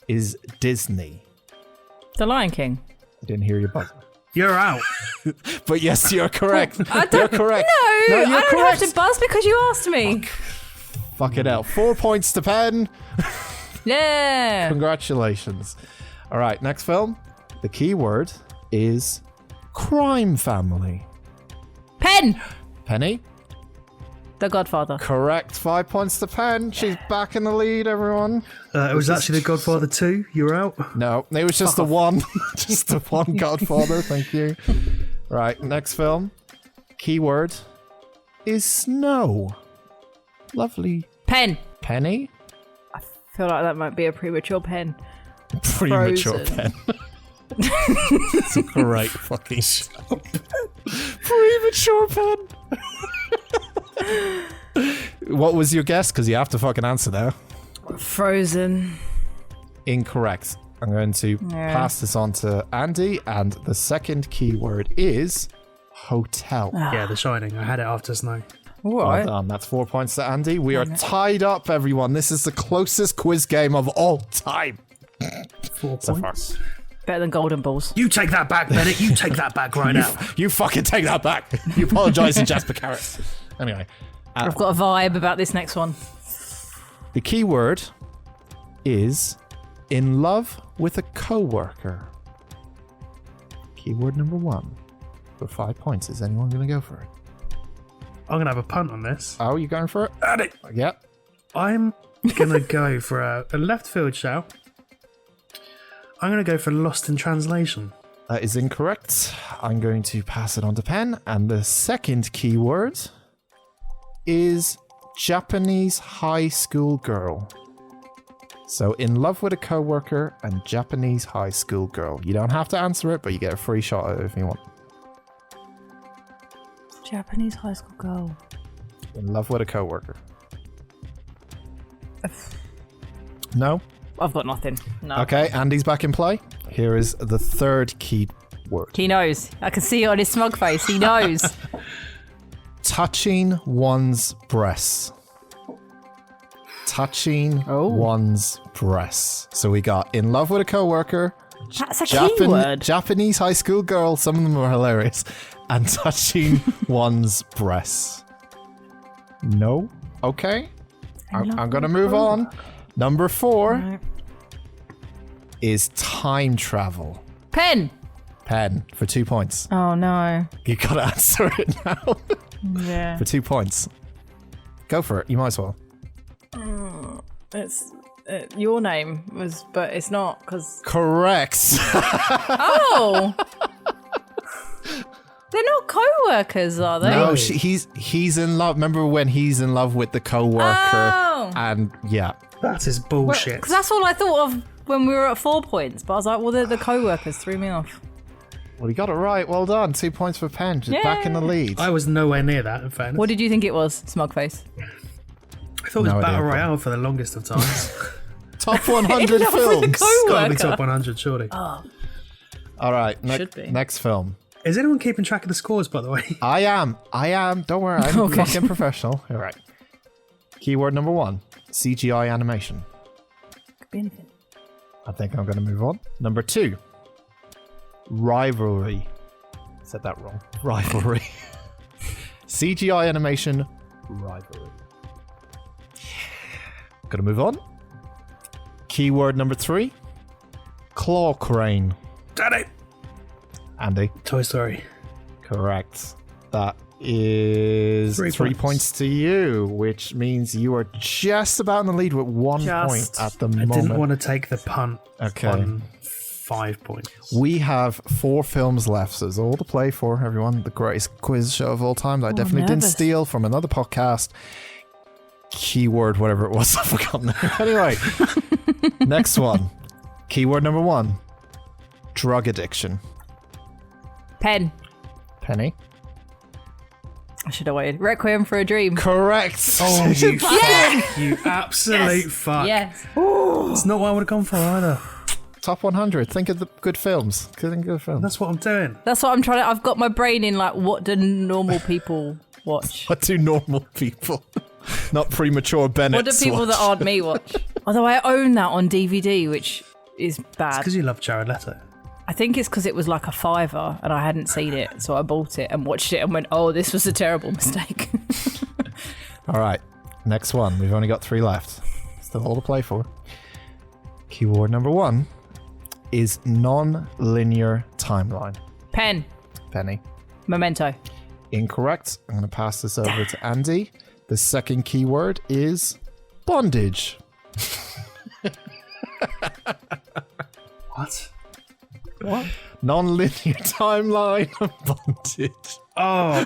is Disney. The Lion King. I didn't hear your buzzer. You're out. But yes, you're correct. You're correct. No, you're I don't correct. have to buzz because you asked me. Fuck it out. 4 points to Pen. Yeah. Congratulations. All right, next film. The keyword is crime family. Pen. Penny? The Godfather. Correct. 5 points to Pen. She's back in the lead, everyone. It was actually The Godfather 2. You're out. No, it was just the one. Just the one Godfather. Thank you. Right, next film. Keyword is snow. Lovely. Pen. Penny? I feel like that might be a premature pen. Premature Frozen. Pen. It's a great fucking show. Premature Pen. What was your guess? Because you have to fucking answer now. Frozen. Incorrect. I'm going to pass this on to Andy, and the second keyword is hotel. Yeah, The Shining. I had it after Snow. All Well right. done. That's 4 points to Andy. We are tied up, everyone. This is the closest quiz game of all time. 4 So far. points. Better than Golden Balls. You take that back, Bennett. You take that back right now. You fucking take that back. You apologise to Jasper Carrot. Anyway, I've got a vibe about this next one. the keyword is in love with a coworker. Keyword number 1. For 5 points. Is anyone going to go for it? I'm going to have a punt on this. Oh, you going for it? At it. Yep. I'm going to go for a left field shout. I'm going to go for Lost in Translation. That is incorrect. I'm going to pass it on to Pen. And the second keyword is Japanese high school girl. So, in love with a coworker and Japanese high school girl. You don't have to answer it, but you get a free shot at it if you want. Japanese high school girl. In love with a coworker. No? I've got nothing. No. Okay, Andy's back in play. Here is the third keyword. He knows. I can see it on his smug face. He knows. Touching one's breasts. Touching one's breasts. So we got in love with a coworker, That's a keyword. Japanese high school girl, some of them are hilarious, and touching one's breasts. No. Okay. I'm going to move on. Number 4 Right. is time travel. Pen. Pen for 2 points. Oh no. You got to answer it now Yeah. for 2 points. Go for it. You might as well. It's your name was, but it's not because. Correct. Oh. They're not co-workers, are they? No, he's in love. Remember when he's in love with the co-worker? Oh. And yeah. That is bullshit. Because that's all I thought of when we were at 4 points. But I was like, well, they're the co-workers. Threw me off. Well, you got it right. Well done. 2 points for Penn. Just back in the lead. I was nowhere near that, in fairness. What did you think it was, Smugface? I thought it was No idea, Battle but- Royale for the longest of times. Top 100 Enough with the films. co- Gotta be Worker. top 100, surely. All right. Should be. Next film. Is anyone keeping track of the scores, by the way? I am. Don't worry. I'm Okay. fucking professional. All right. Keyword number 1. CGI animation. Could be anything. I think I'm going to move on. Number 2. Rivalry. Said that wrong. Rivalry. CGI animation. Rivalry. Gonna move on. Keyword number 3. Claw crane. Got it! Andy. Toy Story. Correct. That is 3 3 points. points to you, which means you are just about in the lead with 1 Just. point at the I moment. didn't want to take the punt Okay. on 5 points. We have 4 films left, so it's all to play for, everyone. The greatest quiz show of all time that I definitely didn't nervous. steal from another podcast. Keyword, whatever it was, I've forgotten. Anyway, next one. Keyword number 1. Drug addiction. Pen. Penny. I should have waited. Requiem for a Dream. Correct. Oh, you Yeah! fuck. You absolute fuck. Yes. It's not what I would have gone for either. Top 100. Think of the good films. Think of good films. That's what I'm doing. That's what I'm trying to. I've got my brain in like, what do normal people watch? What do normal people, not premature Bennett, What do people that aren't me watch? Although I own that on DVD, which is bad. Because you love Jared Leto. I think it's because it was like a $5 and I hadn't seen it, so I bought it and watched it and went, "Oh, this was a terrible mistake." All right, next one. We've only got 3 left. Still all to play for. Keyword number 1 is non-linear timeline. Pen. Penny. Memento. Incorrect. I'm going to pass this over to Andy. The second keyword is bondage. What? What? Non-linear timeline of bondage. Oh,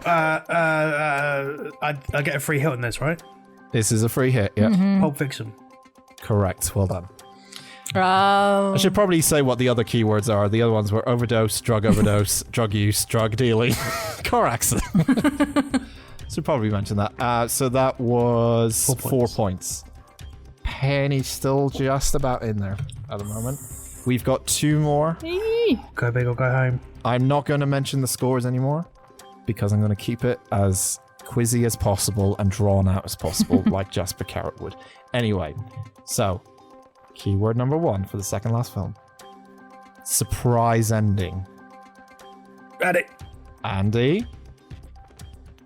I get a free hit on this, right? This is a free hit. Yeah, Pulp Fiction. correct. Well done. Oh. I should probably say what the other keywords are. The other ones were overdose, drug use, drug dealing, car accident. Should probably mention that. So that was 4 4 points. points. Penny's still just about in there at the moment. We've got 2 more. Go big or go home. I'm not going to mention the scores anymore because I'm going to keep it as quizzy as possible and drawn out as possible, like Jasper Carrot would. Anyway, so keyword number 1 for the second last film. Surprise ending. Got it. Andy?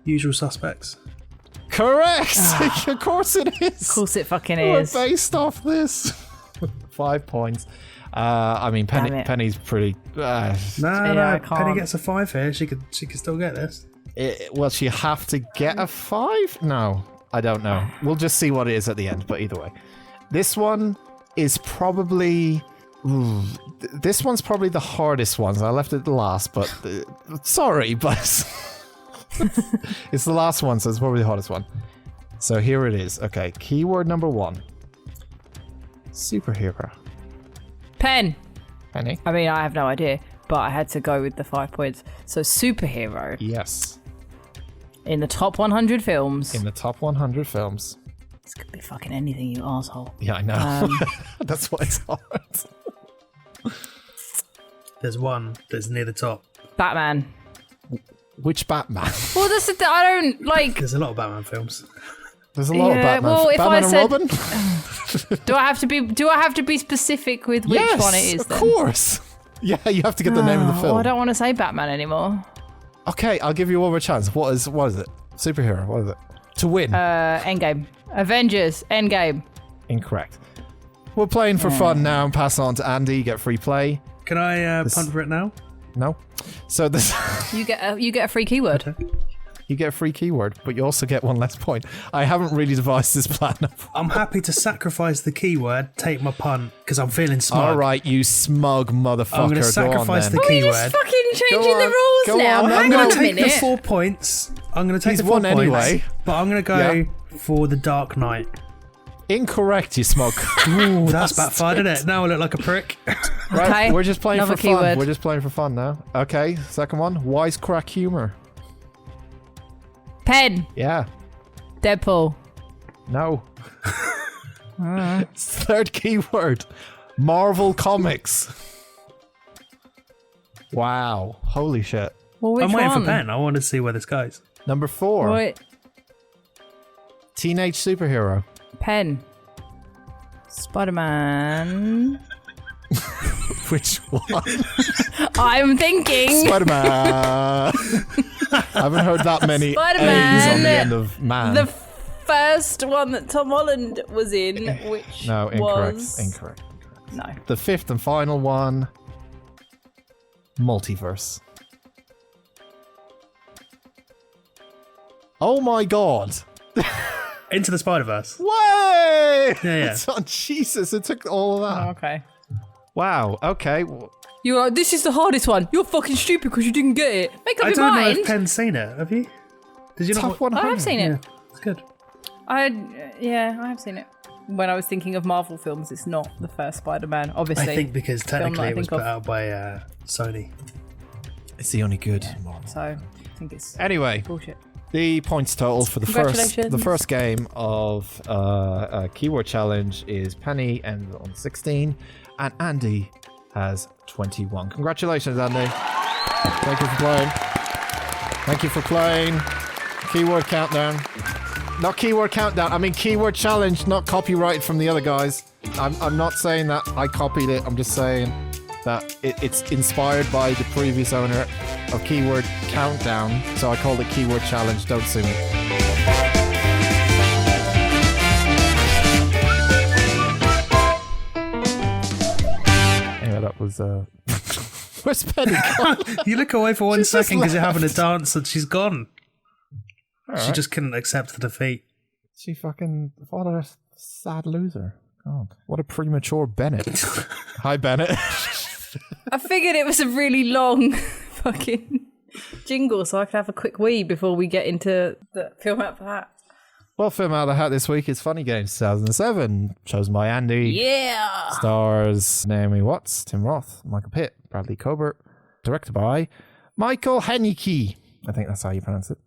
Usual Suspects. Correct! Of course it is. Of course it fucking We're is. based off this. 5 points. I mean, Damn it. Penny's pretty... No, I no. can't. Penny gets a 5 here. She could still get this. Well, she have to get a 5? No, I don't know. We'll just see what it is at the end, but either way. This one is probably... this one's probably the hardest one. So I left it the last, but... sorry, but... it's the last one, so it's probably the hardest one. So here it is. Okay, keyword number 1. Superhero. Pen. Penny? I mean, I have no idea, but I had to go with the 5 points. So superhero Yes. in the top 100 films. In the top 100 films. This could be fucking anything, you asshole. Yeah, I know. That's why it's hard. There's one that's near the top. Batman. Which Batman? Well, this is I don't like. There's a lot of Batman films. There's a lot of Yeah, Batman. well, if Batman I and said- Robin? Do I have to be specific with which Yes, one it is? of Then? course. Yeah, you have to get the name of the Oh, film. I don't want to say Batman anymore. Okay, I'll give you one more chance. What is it? Superhero. What is it? To win. Endgame. Avengers. Endgame. Incorrect. We're playing for fun now and pass on to Andy. You get free play. Can I punt for it now? No. So this... You get a free keyword. Okay. You get a free keyword, but you also get one less point. I haven't really devised this plan. I'm happy to sacrifice the keyword, take my punt, because I'm feeling smug. All right, you smug motherfucker. I'm going to sacrifice the Are you keyword. just fucking changing Go the on, rules go now? on. Hang I'm on going a to take minute. the 4 points. I'm going to take He's the 4 won points. anyway. But I'm going to go for the Dark Knight. Incorrect, you smug. Ooh, that's backfired, isn't it? Now I look like a prick. Right, Okay, we're just playing another for fun. keyword. We're just playing for fun now. Okay, second one. Wisecrack humor. Pen. Yeah. Deadpool. No. Third keyword. Marvel Comics. Wow. Holy shit. Well, which I'm waiting one? for Ben. I want to see where this goes. Number 4. Wait. Teenage superhero. Pen. Spider-Man. Which one? I'm thinking. Spider-Man. I haven't heard that many A's Spider-Man. on the end of man. The first one that Tom Holland was in, which No, incorrect. was... Incorrect. No. The fifth and final one. Multiverse. Oh my god. Into the Spider-Verse. Way! Yeah. It's on Jesus, it took all of that. Oh, okay. Wow, okay. You're like, this is the hardest one. You're fucking stupid because you didn't get it. Make up I your don't know mind. if Pen's seen it. Have you? Did you Top not? 100. I have seen it. Yeah, it's good. I have seen it. When I was thinking of Marvel films, it's not the first Spider-Man, obviously. I think because technically I it was think put of. out by Sony. It's the only good. So, I think it's Anyway, bullshit. the points total for the Congratulations. first game of keyword challenge is Penny and on 16, and Andy has 21. Congratulations, Andy. Thank you for playing. Thank you for playing. Keyword countdown. Not keyword countdown. I mean keyword challenge, not copyrighted from the other guys. I'm not saying that I copied it. I'm just saying that it's inspired by the previous owner of Keyword Countdown, so I called it Keyword Challenge. Don't sue me. Anyway, that was where's Penny gone? You look away for one She's just second because you're having a left. dance and she's gone. She Alright. just couldn't accept the defeat. She fucking what a sad loser. God, what a premature Bennett. Hi, Bennett. I figured it was a really long fucking jingle, so I could have a quick wee before we get into the film out for that. Well, film out of the hat this week is Funny Games 2007, chosen by Andy. Yeah. Stars Naomi Watts, Tim Roth, Michael Pitt, Bradley Cobert. Directed by Michael Haneke. I think that's how you pronounce it.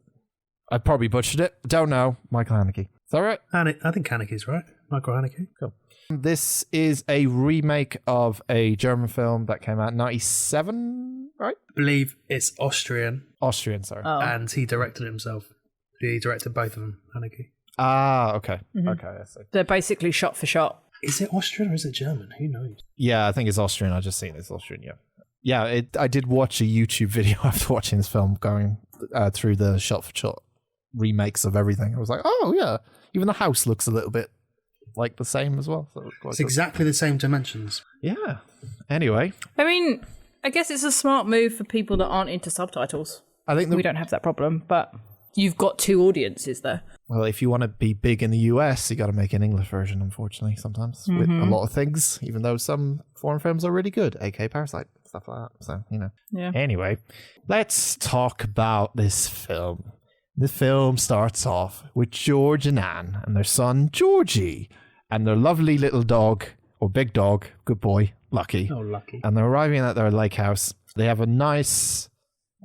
I probably butchered it. Don't know. Michael Haneke. Is that right? I think Haneke's right. Michael Haneke. Cool. This is a remake of a German film that came out in 97, right? I believe it's Austrian, Austrian, sorry. Oh. and he directed it himself. He directed both of them, Haneke. Ah, okay. Okay, I see. They're basically shot for shot. Is it Austrian or is it German? Who knows? Yeah, I think it's Austrian. I just seen it's Austrian, yeah. Yeah, I did watch a YouTube video after watching this film going through the shot-for-shot remakes of everything. I was like, oh, yeah. Even the house looks a little bit like the same as well. So quite It's good. exactly the same dimensions. Yeah. Anyway, I mean, I guess it's a smart move for people that aren't into subtitles. I think We don't have that problem, but you've got two audiences there. well, if you want to be big in the US, you got to make an English version, unfortunately, sometimes with a lot of things, even though some foreign films are really good, aka Parasite, stuff like that. So, you know. Yeah. Anyway, let's talk about this film. The film starts off with George and Anne and their son, Georgie, and their lovely little dog, or big dog, good boy, Lucky. Oh, lucky. And they're arriving at their lake house. They have a nice...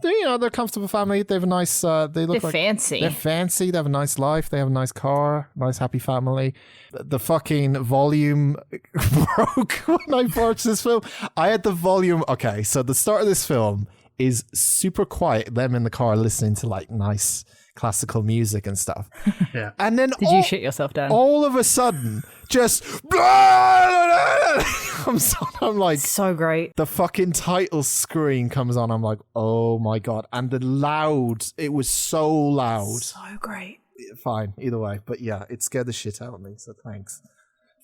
they're a comfortable family. They have a nice... they look They're like... fancy. They're fancy. They have a nice life. They have a nice car. Nice, happy family. The fucking volume broke when I watched this film. I had the volume... Okay, so the start of this film is super quiet. Them in the car listening to like nice classical music and stuff. Yeah. And then Did you shit yourself down? all of a sudden, just... I'm like... So great. The fucking title screen comes on. I'm like, oh my God. And it was so loud. So great. fine either way. But yeah, it scared the shit out of me. So thanks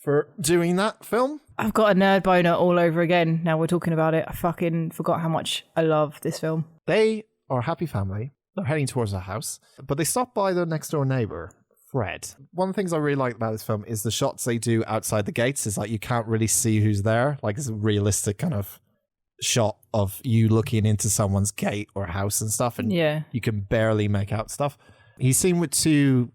for doing that, film. I've got a nerd boner all over again. Now we're talking about it. I fucking forgot how much I love this film. They are a happy family. They're heading towards a house, but they stop by their next door neighbor, Fred. One of the things I really like about this film is the shots they do outside the gates. Is like you can't really see who's there. Like it's a realistic kind of shot of you looking into someone's gate or house and stuff, and you can barely make out stuff. He's seen with two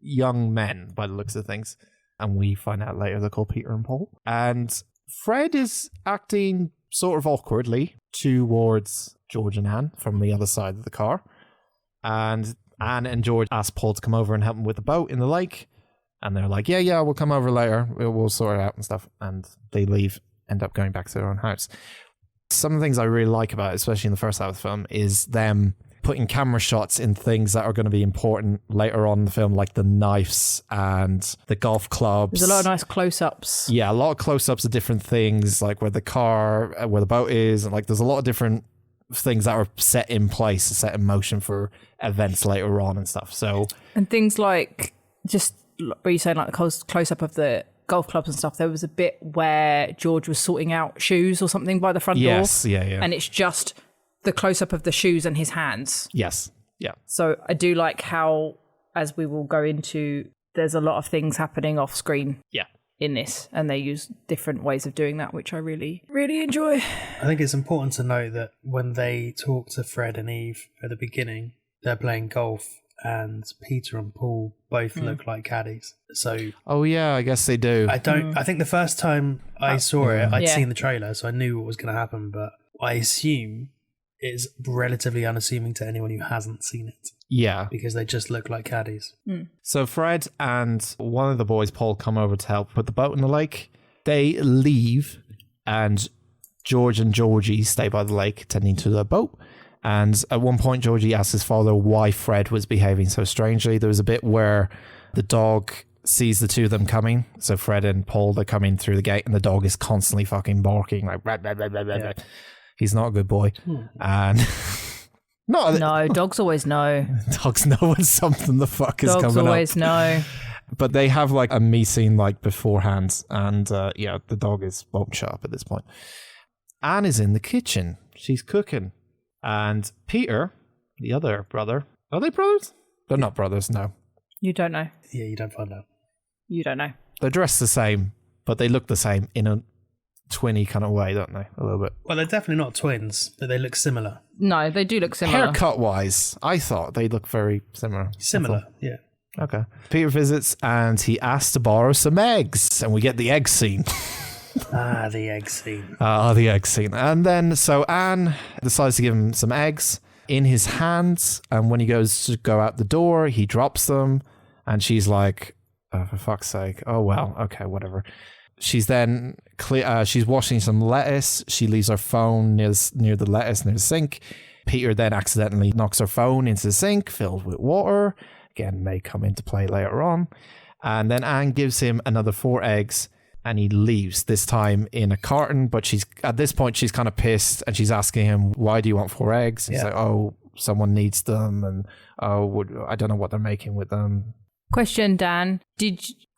young men by the looks of things, and we find out later they're called Peter and Paul. And Fred is acting sort of awkwardly towards George and Anne from the other side of the car. And Anne and George ask Paul to come over and help them with the boat in the lake. And they're like, yeah, we'll come over later. We'll sort it out and stuff. And they leave, end up going back to their own house. Some of the things I really like about it, especially in the first half of the film, is them putting camera shots in things that are going to be important later on in the film, like the knives and the golf clubs. There's a lot of nice close-ups. Yeah, a lot of close-ups of different things, like where the car, where the boat is, and like there's a lot of different things that are set in place, set in motion for events later on and stuff. So, and things like just where you saying like the close-up of the golf clubs and stuff. There was a bit where George was sorting out shoes or something by the front door. Yes, yeah. And it's just the close-up of the shoes and his hands. Yes, yeah. So I do like how, as we will go into, there's a lot of things happening off screen. Yeah. In this, and they use different ways of doing that, which I really, really enjoy. I think it's important to note that when they talk to Fred and Eve at the beginning, they're playing golf, and Peter and Paul both look like caddies. So, oh yeah, I guess they do. I think the first time I saw it, I'd seen the trailer, so I knew what was going to happen. But I assume it's relatively unassuming to anyone who hasn't seen it. Yeah. Because they just look like caddies. So Fred and one of the boys, Paul, come over to help put the boat in the lake. They leave, and George and Georgie stay by the lake tending to the boat. And at one point, Georgie asks his father why Fred was behaving so strangely. There was a bit where the dog sees the two of them coming. So Fred and Paul, they're coming through the gate, and the dog is constantly fucking barking. Like, blah, blah, blah, blah, blah. He's not a good boy. And... No, dogs always know. Dogs know when something the fuck is coming up. Dogs always know. But they have like a meeting like beforehand, and the dog is bone sharp at this point. Anne is in the kitchen. She's cooking. And Peter, the other brother, are they brothers? They're not brothers, no. You don't know. Yeah, you don't find out. You don't know. They're dressed the same, but they look the same in a twinny kind of way, don't they? A little bit. Well, they're definitely not twins, but they look similar. No, they do look similar. Haircut wise, I thought they look very similar. Similar, yeah. Okay. Peter visits and he asks to borrow some eggs, and we get the egg scene. The egg scene. The egg scene. And then, so Anne decides to give him some eggs in his hands, and when he goes to go out the door, he drops them, and she's like, oh, for fuck's sake. Oh, well, okay, whatever. She's then she's washing some lettuce. She leaves her phone near the lettuce, near the sink. Peter then accidentally knocks her phone into the sink filled with water. Again, may come into play later on. And then Anne gives him another 4 eggs, and he leaves, this time in a carton. But at this point, she's kind of pissed, and she's asking him, why do you want 4 eggs? And he's like, oh, someone needs them, and I don't know what they're making with them. Question, Dan.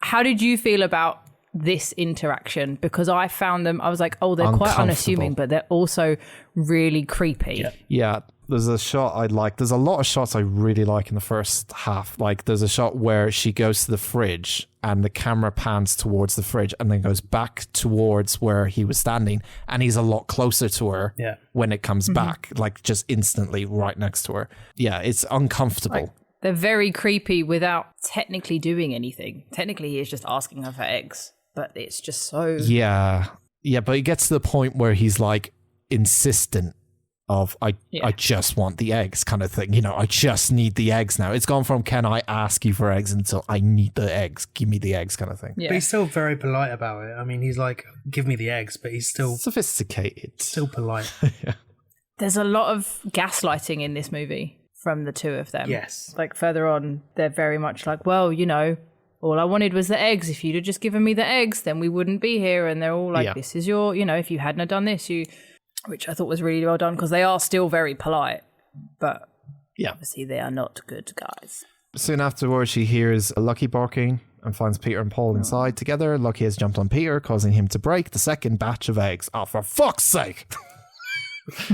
How did you feel about this interaction? Because I found them, I was like, oh, they're quite unassuming, but they're also really creepy. Yeah, there's a shot I like. There's a lot of shots I really like in the first half. Like there's a shot where she goes to the fridge and the camera pans towards the fridge and then goes back towards where he was standing, and he's a lot closer to her when it comes back, like just instantly right next to her. Yeah, it's uncomfortable. Like, they're very creepy without technically doing anything. Technically, he is just asking her for eggs. But it's just so... Yeah, but it gets to the point where he's like insistent of, I just want the eggs kind of thing. You know, I just need the eggs now. It's gone from, can I ask you for eggs, until I need the eggs. Give me the eggs kind of thing. Yeah. But he's still very polite about it. I mean, he's like, give me the eggs, but he's still... Sophisticated. Still polite. Yeah. There's a lot of gaslighting in this movie from the two of them. Yes. Like further on, they're very much like, well, you know... all I wanted was the eggs. If you'd have just given me the eggs, then we wouldn't be here. And they're all like, this is your, you know, if you hadn't have done this, which I thought was really well done, because they are still very polite. But obviously they are not good guys. Soon afterwards, she hears Lucky barking and finds Peter and Paul inside together. Lucky has jumped on Peter, causing him to break the second batch of eggs. Oh, for fuck's sake!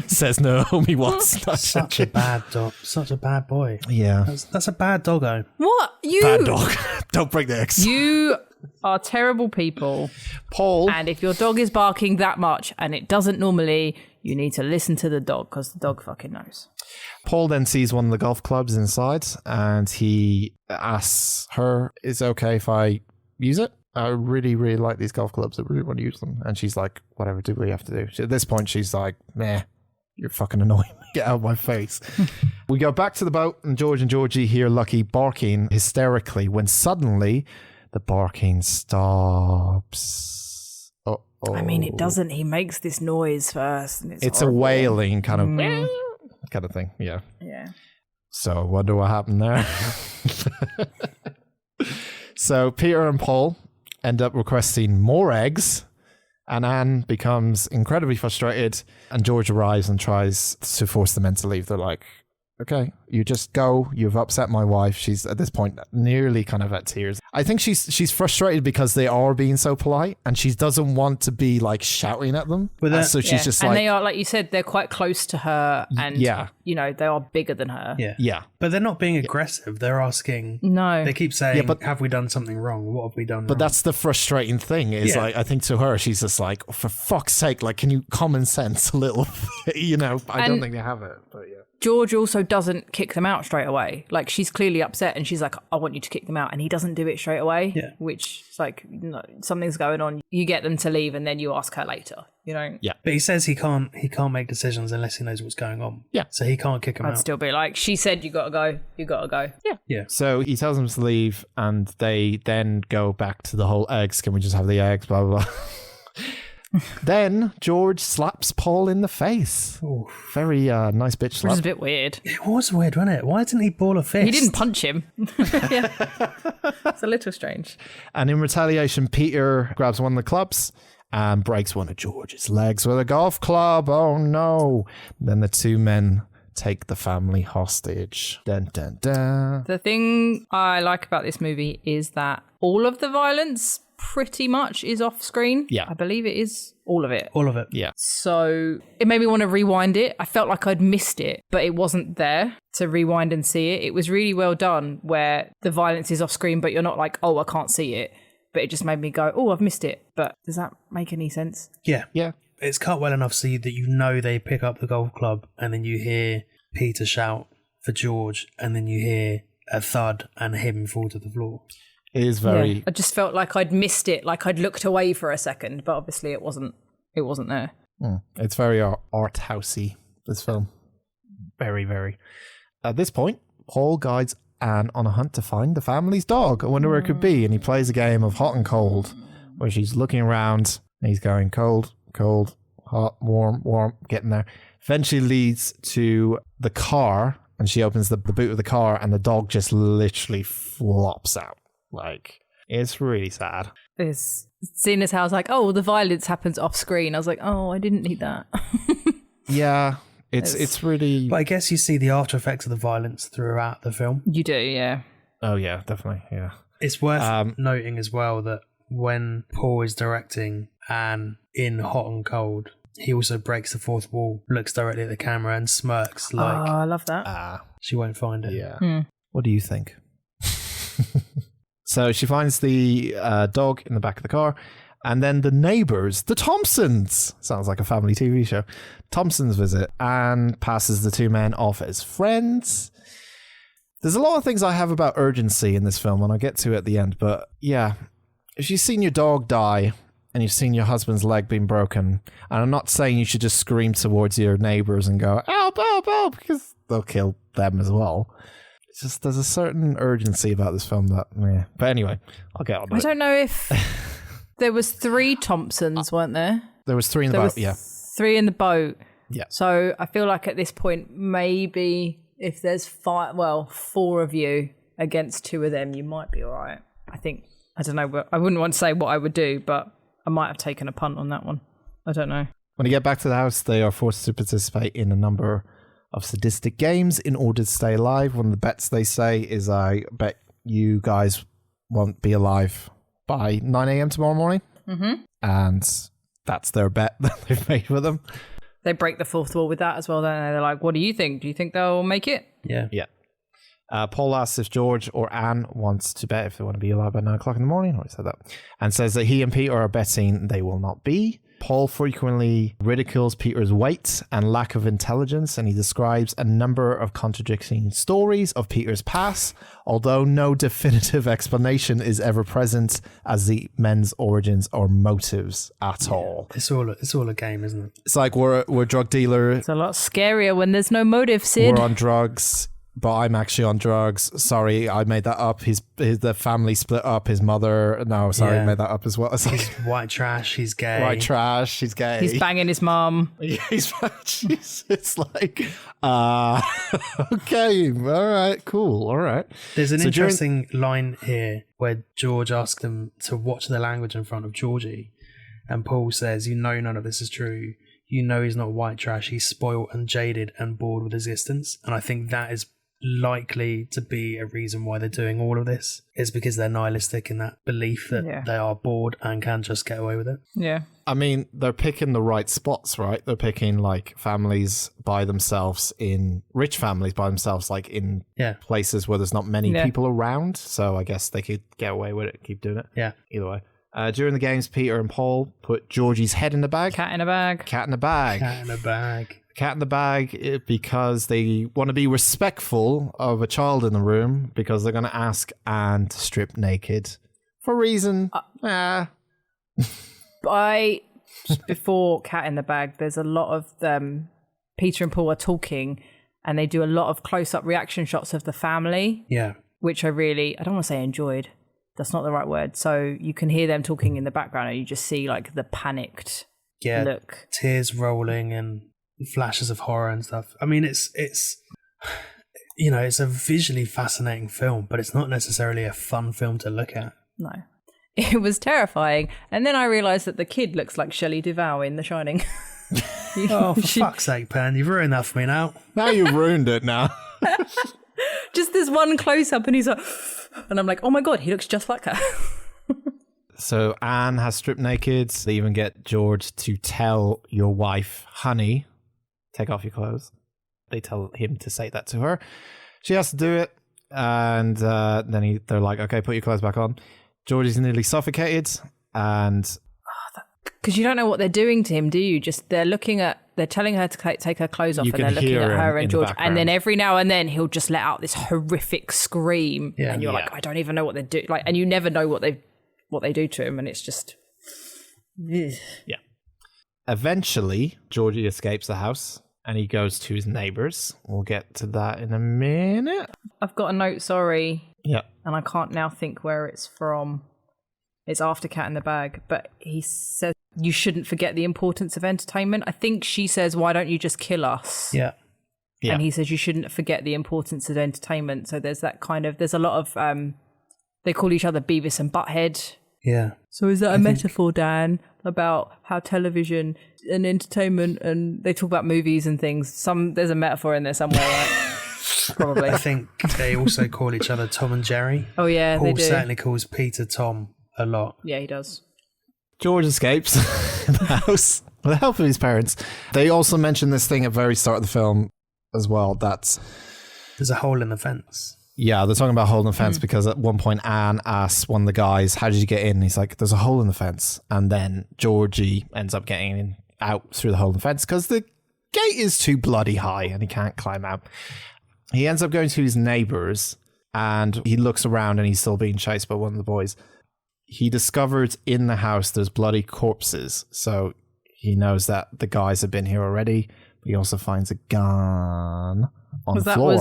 Says Naomi Watts. Such a bad dog. Such a bad boy. Yeah. That's a bad doggo. What? You? Bad dog. Don't break the eggs. You are terrible people. Paul. And if your dog is barking that much and it doesn't normally, you need to listen to the dog because the dog fucking knows. Paul then sees one of the golf clubs inside and he asks her, is it okay if I use it? I really, really like these golf clubs. I really want to use them. And she's like, whatever do we have to do? At this point, she's like, meh, you're fucking annoying me. Get out of my face. We go back to the boat and George and Georgie hear Lucky barking hysterically when suddenly the barking stops. Uh-oh. I mean, it doesn't. He makes this noise first. And It's a wailing kind of thing. Yeah. Yeah. So I wonder what happened there. So Peter and Paul end up requesting more eggs, and Anne becomes incredibly frustrated, and George arrives and tries to force the men to leave. They're like, okay, you just go. You've upset my wife. She's at this point nearly kind of at tears. I think she's frustrated because they are being so polite and she doesn't want to be like shouting at them. So she's just and like... they are, like you said, they're quite close to her and, you know, they are bigger than her. Yeah. But they're not being aggressive. They're asking... No. They keep saying, have we done something wrong? What have we done wrong? But that's the frustrating thing is like, I think to her, she's just like, oh, for fuck's sake, like, can you common sense a little? You know, I don't think they have it, but yeah. George also doesn't kick them out straight away. Like, she's clearly upset and she's like, I want you to kick them out. And he doesn't do it straight away, which is like, no, something's going on. You get them to leave and then you ask her later, you know? Yeah. But he says he can't make decisions unless he knows what's going on. Yeah. So he can't kick them out. I'd still be like, she said you got to go. You got to go. Yeah. Yeah. So he tells them to leave and they then go back to the whole eggs. Can we just have the eggs? Blah, blah, blah. Then George slaps Paul in the face. Ooh. Very nice bitch slap. Which is a bit weird. It was weird, wasn't it? Why didn't he ball a fist? He didn't punch him. Yeah. It's a little strange. And in retaliation, Peter grabs one of the clubs and breaks one of George's legs with a golf club. Oh no. Then the two men take the family hostage. Dun, dun, dun. The thing I like about this movie is that all of the violence pretty much is off screen. Yeah. I believe it is all of it. All of it. Yeah. So it made me want to rewind it. I felt like I'd missed it, but it wasn't there to rewind and see it. It was really well done where the violence is off screen, but you're not like, oh, I can't see it. But it just made me go, oh, I've missed it. But does that make any sense? Yeah. Yeah. It's cut well enough so that you know they pick up the golf club and then you hear Peter shout for George and then you hear a thud and him fall to the floor. It is very... Yeah. I just felt like I'd missed it, like I'd looked away for a second, but obviously it wasn't there. It's very art housey, this film. Very, very. At this point, Paul guides Anne on a hunt to find the family's dog. I wonder where it could be. And he plays a game of hot and cold, where she's looking around and he's going cold, cold, hot, warm, warm, getting there. Eventually leads to the car and she opens the boot of the car and the dog just literally flops out. Like, it's really sad. This seeing as how I was like, oh, the violence happens off screen. I was like, oh, I didn't need that. Yeah, it's really... But I guess you see the after effects of the violence throughout the film. You do, yeah. Oh, yeah, definitely, yeah. It's worth noting as well that when Paul is directing Anne in Hot and Cold, he also breaks the fourth wall, looks directly at the camera and smirks like... Oh, I love that. She won't find it. Yeah. What do you think? So she finds the dog in the back of the car, and then the neighbours, the Thompsons, sounds like a family TV show, Thompsons visit and passes the two men off as friends. There's a lot of things I have about urgency in this film, and I'll get to at the end, but yeah, if you've seen your dog die and you've seen your husband's leg being broken, and I'm not saying you should just scream towards your neighbours and go, help, help, help, because they'll kill them as well. Just there's a certain urgency about this film that, yeah. But anyway, I'll get on with it. I don't know if there was 3 Thompsons, weren't there? There was 3 in the boat, yeah. 3 in the boat. Yeah. So I feel like at this point, maybe if there's 4 of you against 2 of them, you might be all right. I think, I don't know, I wouldn't want to say what I would do, but I might have taken a punt on that one. I don't know. When they get back to the house, they are forced to participate in a number of sadistic games in order to stay alive. One of the bets they say is, I bet you guys won't be alive by 9 a.m. tomorrow morning. Mm-hmm. And that's their bet that they've made with them. They break the fourth wall with that as well, don't they? They're like, what do you think? Do you think they'll make it? Yeah. Paul asks if George or Anne wants to bet if they want to be alive by 9 o'clock in the morning. I already said that. And says that he and Peter are betting they will not be. Paul frequently ridicules Peter's weight and lack of intelligence, and he describes a number of contradicting stories of Peter's past, although no definitive explanation is ever present as the men's origins or motives at all. It's all a game, isn't it? It's like we're drug dealers. It's a lot scarier when there's no motive, Sid. We're on drugs, but I'm actually on drugs. Sorry, I made that up. The family split up. His mother. No, sorry, I made that up as well. It's like, He's white trash. He's gay. white trash. He's gay. He's banging his mum. Yeah, it's like, okay, all right, cool, all right. There's an interesting line here where George asks them to watch the language in front of Georgie, and Paul says, none of this is true. He's not white trash. He's spoiled and jaded and bored with existence. And I think that is likely to be a reason why they're doing all of this, is because they're nihilistic in that belief that they are bored and can just get away with it. Yeah. I mean, they're picking the right spots, right? They're picking like families by themselves, in rich families by themselves, like in places where there's not many people around. So I guess they could get away with it, keep doing it. Yeah. Either way. During the games, Peter and Paul put Georgie's head in the bag. Cat in a bag. Cat in a bag. Cat in a bag. Cat in the bag, because they want to be respectful of a child in the room, because they're going to ask Anne to strip naked for a reason. Before Cat in the Bag, there's a lot of Peter and Paul are talking, and they do a lot of close-up reaction shots of the family. Yeah. Which I don't want to say enjoyed. That's not the right word. So you can hear them talking in the background, and you just see like the panicked look. Tears rolling and flashes of horror and stuff. I mean, it's it's a visually fascinating film, but it's not necessarily a fun film to look at. No. It was terrifying. And then I realised that the kid looks like Shelley Duvall in The Shining. Oh, for fuck's sake, Pen, you've ruined that for me now. Now you've ruined it now. Just this one close-up, and he's like... And I'm like, oh my God, he looks just like her. So Anne has stripped naked. They even get George to tell your wife, honey, take off your clothes. They tell him to say that to her. She has to do it. And then they're like, okay, put your clothes back on. George is nearly suffocated. And... Because you don't know what they're doing to him, do you? Just they're telling her to take her clothes off, and they're looking at her and George. And then every now and then he'll just let out this horrific scream. Yeah. And you're like, I don't even know what they do. Like, and you never know what they do to him. And it's just... Yeah. Eventually, Georgie escapes the house and he goes to his neighbours. We'll get to that in a minute. I've got a note, sorry. Yeah. And I can't now think where it's from. It's after Cat in the Bag. But he says, you shouldn't forget the importance of entertainment. I think she says, why don't you just kill us? Yeah. And he says, you shouldn't forget the importance of entertainment. So there's that kind of, there's a lot of, they call each other Beavis and Butthead. Yeah. So is that a metaphor, Dan, about how television and entertainment, and they talk about movies and things? There's a metaphor in there somewhere, right? Probably. I think they also call each other Tom and Jerry. Oh yeah, Paul they do. certainly calls Peter Tom a lot. Yeah, he does. George escapes the house with the help of his parents. They also mention this thing at the very start of the film as well. There's a hole in the fence. Yeah, they're talking about a hole in the fence because at one point Anne asks one of the guys, how did you get in? And he's like, there's a hole in the fence. And then Georgie ends up getting out through the hole in the fence because the gate is too bloody high and he can't climb out. He ends up going to his neighbours and he looks around and he's still being chased by one of the boys. He discovers in the house there's bloody corpses. So he knows that the guys have been here already. But he also finds a gun on the floor.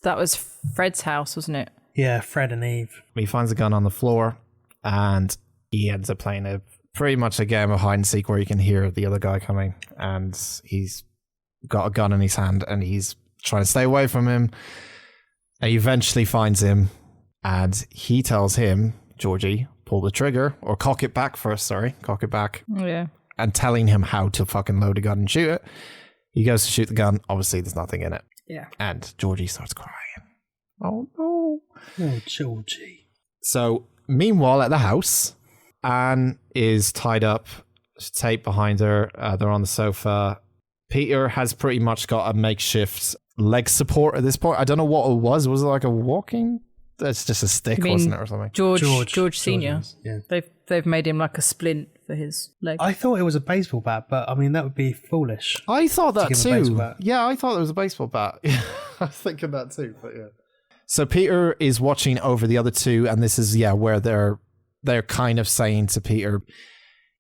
That was Fred's house, wasn't it? Yeah, Fred and Eve. He finds a gun on the floor and he ends up playing pretty much a game of hide and seek where you can hear the other guy coming. And he's got a gun in his hand and he's trying to stay away from him. And he eventually finds him and he tells him, Georgie, pull the trigger, or cock it back first, cock it back. Yeah. And telling him how to fucking load a gun and shoot it. He goes to shoot the gun. Obviously, there's nothing in it. Yeah. And Georgie starts crying. Oh, no. Oh, Georgie. So, meanwhile, at the house, Anne is tied up, tape behind her. They're on the sofa. Peter has pretty much got a makeshift leg support at this point. I don't know what it was. Was it like a walking? That's just a stick, wasn't it, or something? George Senior. Yeah. They've made him like a splint for his leg. I thought it was a baseball bat, but I mean, that would be foolish. I thought that give him a baseball too. bat. Yeah, I thought it was a baseball bat. I was thinking that too, but yeah. So Peter is watching over the other two, and this is where they're kind of saying to Peter,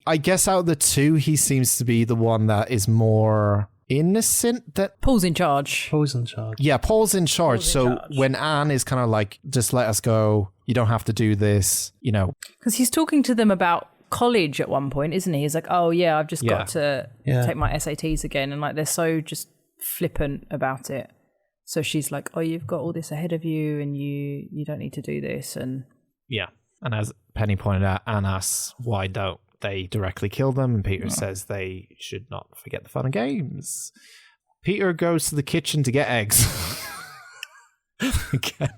I guess out of the two, he seems to be the one that is more innocent. That Paul's in charge. Paul's in charge. Yeah, Paul's in charge. When Anne is kind of like, just let us go. You don't have to do this, Because he's talking to them about college at one point, isn't he? He's like, oh yeah, I've just got to take my SATs again. And like, they're so just flippant about it. So she's like, oh, you've got all this ahead of you and you don't need to do this. And yeah. And as Penny pointed out, Anne asks, why don't they directly kill them? And Peter says they should not forget the fun and games. Peter goes to the kitchen to get eggs. Again.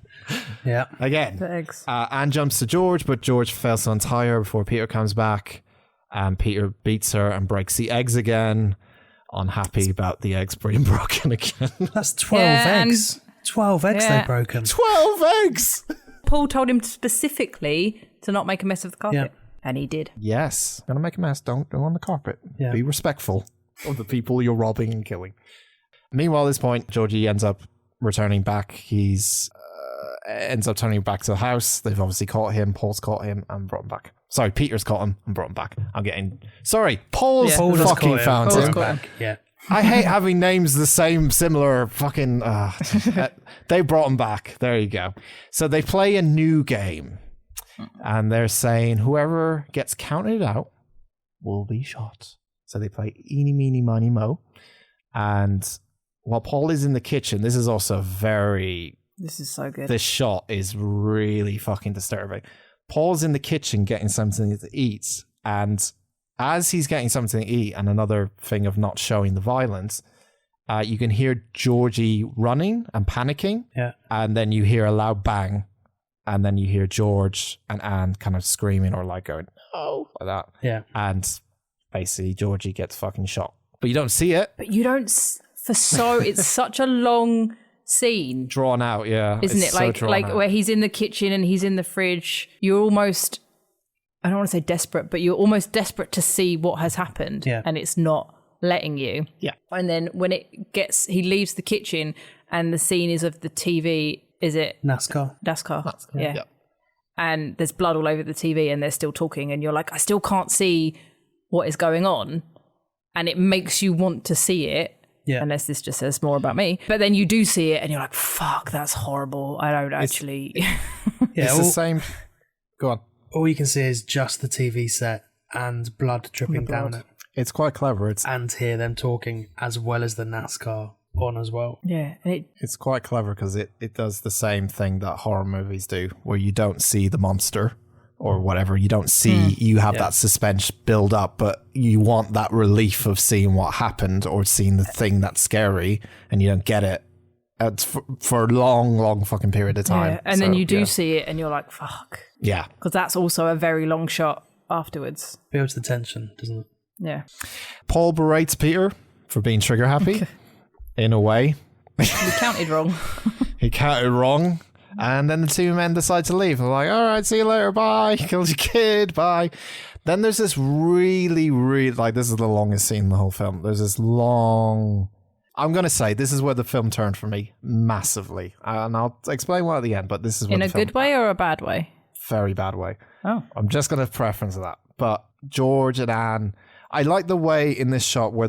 The eggs. Anne jumps to George, but George fails to untie her before Peter comes back. And Peter beats her and breaks the eggs again. Unhappy about the eggs being broken again. That's 12 eggs. 12 eggs they've broken. 12 eggs! Paul told him specifically to not make a mess of the carpet. And he did. Yes. Gonna make a mess. Don't go on the carpet. Yeah. Be respectful of the people you're robbing and killing. Meanwhile, at this point, Georgie ends up returning back. He's ends up turning back to the house. They've obviously caught him. Paul's caught him and brought him back. Sorry, Peter's caught him and brought him back. Paul's fucking found him. Yeah. I hate having names the same, similar fucking... they brought him back. There you go. So they play a new game. And they're saying whoever gets counted out will be shot. So they play eeny, meeny, miny, mo. And while Paul is in the kitchen, this is also very... This is so good. This shot is really fucking disturbing. Paul's in the kitchen getting something to eat. And as he's getting something to eat, and another thing of not showing the violence, you can hear Georgie running and panicking. Yeah. And then you hear a loud bang. And then you hear George and Anne kind of screaming or like going, oh, like that. Yeah. And basically Georgie gets fucking shot. But you don't see it. But you don't, it's such a long scene. Drawn out, yeah. Isn't It's it? so Like drawn out. where he's in the kitchen and he's in the fridge. You're almost, I don't want to say desperate, but you're almost desperate to see what has happened. Yeah. And it's not letting you. Yeah. And then when he leaves the kitchen and the scene is of the TV, is it? NASCAR. Yeah. Yep. And there's blood all over the TV and they're still talking and you're like, I still can't see what is going on. And it makes you want to see it. Yeah. Unless this just says more about me. But then you do see it and you're like, fuck, that's horrible. I don't actually... Yeah, It's the same... Go on. All you can see is just the TV set and blood dripping down it. It's quite clever. And hear them talking as well as the NASCAR on as well. Yeah. And It's quite clever because it does the same thing that horror movies do, where you don't see the monster or whatever. You don't see, you have that suspense build up, but you want that relief of seeing what happened or seeing the thing that's scary, and you don't get it for a long fucking period of time. Yeah. And then you do see it and you're like, fuck. Yeah. Because that's also a very long shot afterwards. Builds the tension, doesn't it? Yeah. Paul berates Peter for being trigger happy, in a way. You counted wrong. He counted wrong. And then the two men decide to leave. They're like, all right, see you later. Bye. Killed your kid. Bye. Then there's this really, like, this is the longest scene in the whole film. There's this long... I'm going to say this is where the film turned for me massively. And I'll explain why at the end, but this is where In a good way or a bad way? Very bad way. Oh. I'm just going to preference that. But George and Anne... I like the way in this shot where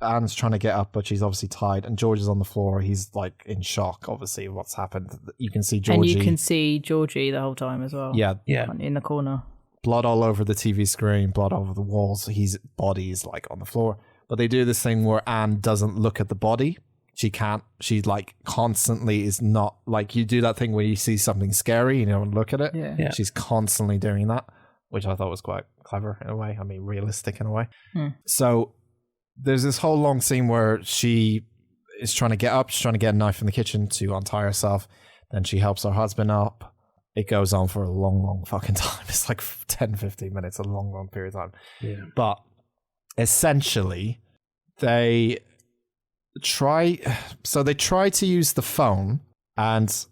Anne's trying to get up, but she's obviously tied, and George is on the floor. He's like in shock, obviously, of what's happened. You can see Georgie. And you can see Georgie the whole time as well. Yeah. In the corner. Blood all over the TV screen, blood all over the walls. His body is like on the floor. But they do this thing where Anne doesn't look at the body. She can't. She like constantly is not like, you do that thing where you see something scary and you don't look at it. Yeah. She's constantly doing that, which I thought was quite clever in a way. I mean, realistic in a way. So there's this whole long scene where she is trying to get up. She's trying to get a knife in the kitchen to untie herself. Then she helps her husband up. It goes on for a long, long fucking time. It's like 10, 15 minutes, a long, long period of time. Yeah. But essentially, they try to use the phone, and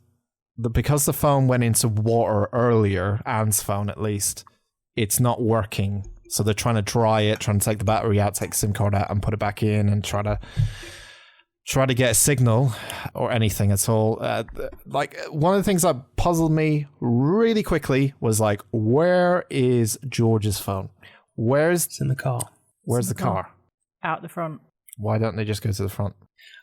because the phone went into water earlier, Anne's phone at least, it's not working. So they're trying to dry it, trying to take the battery out, take the SIM card out and put it back in, and try to get a signal or anything at all. Like, one of the things that puzzled me really quickly was like, where is George's phone? It's in the car. Where's the car? Out the front. Why don't they just go to the front?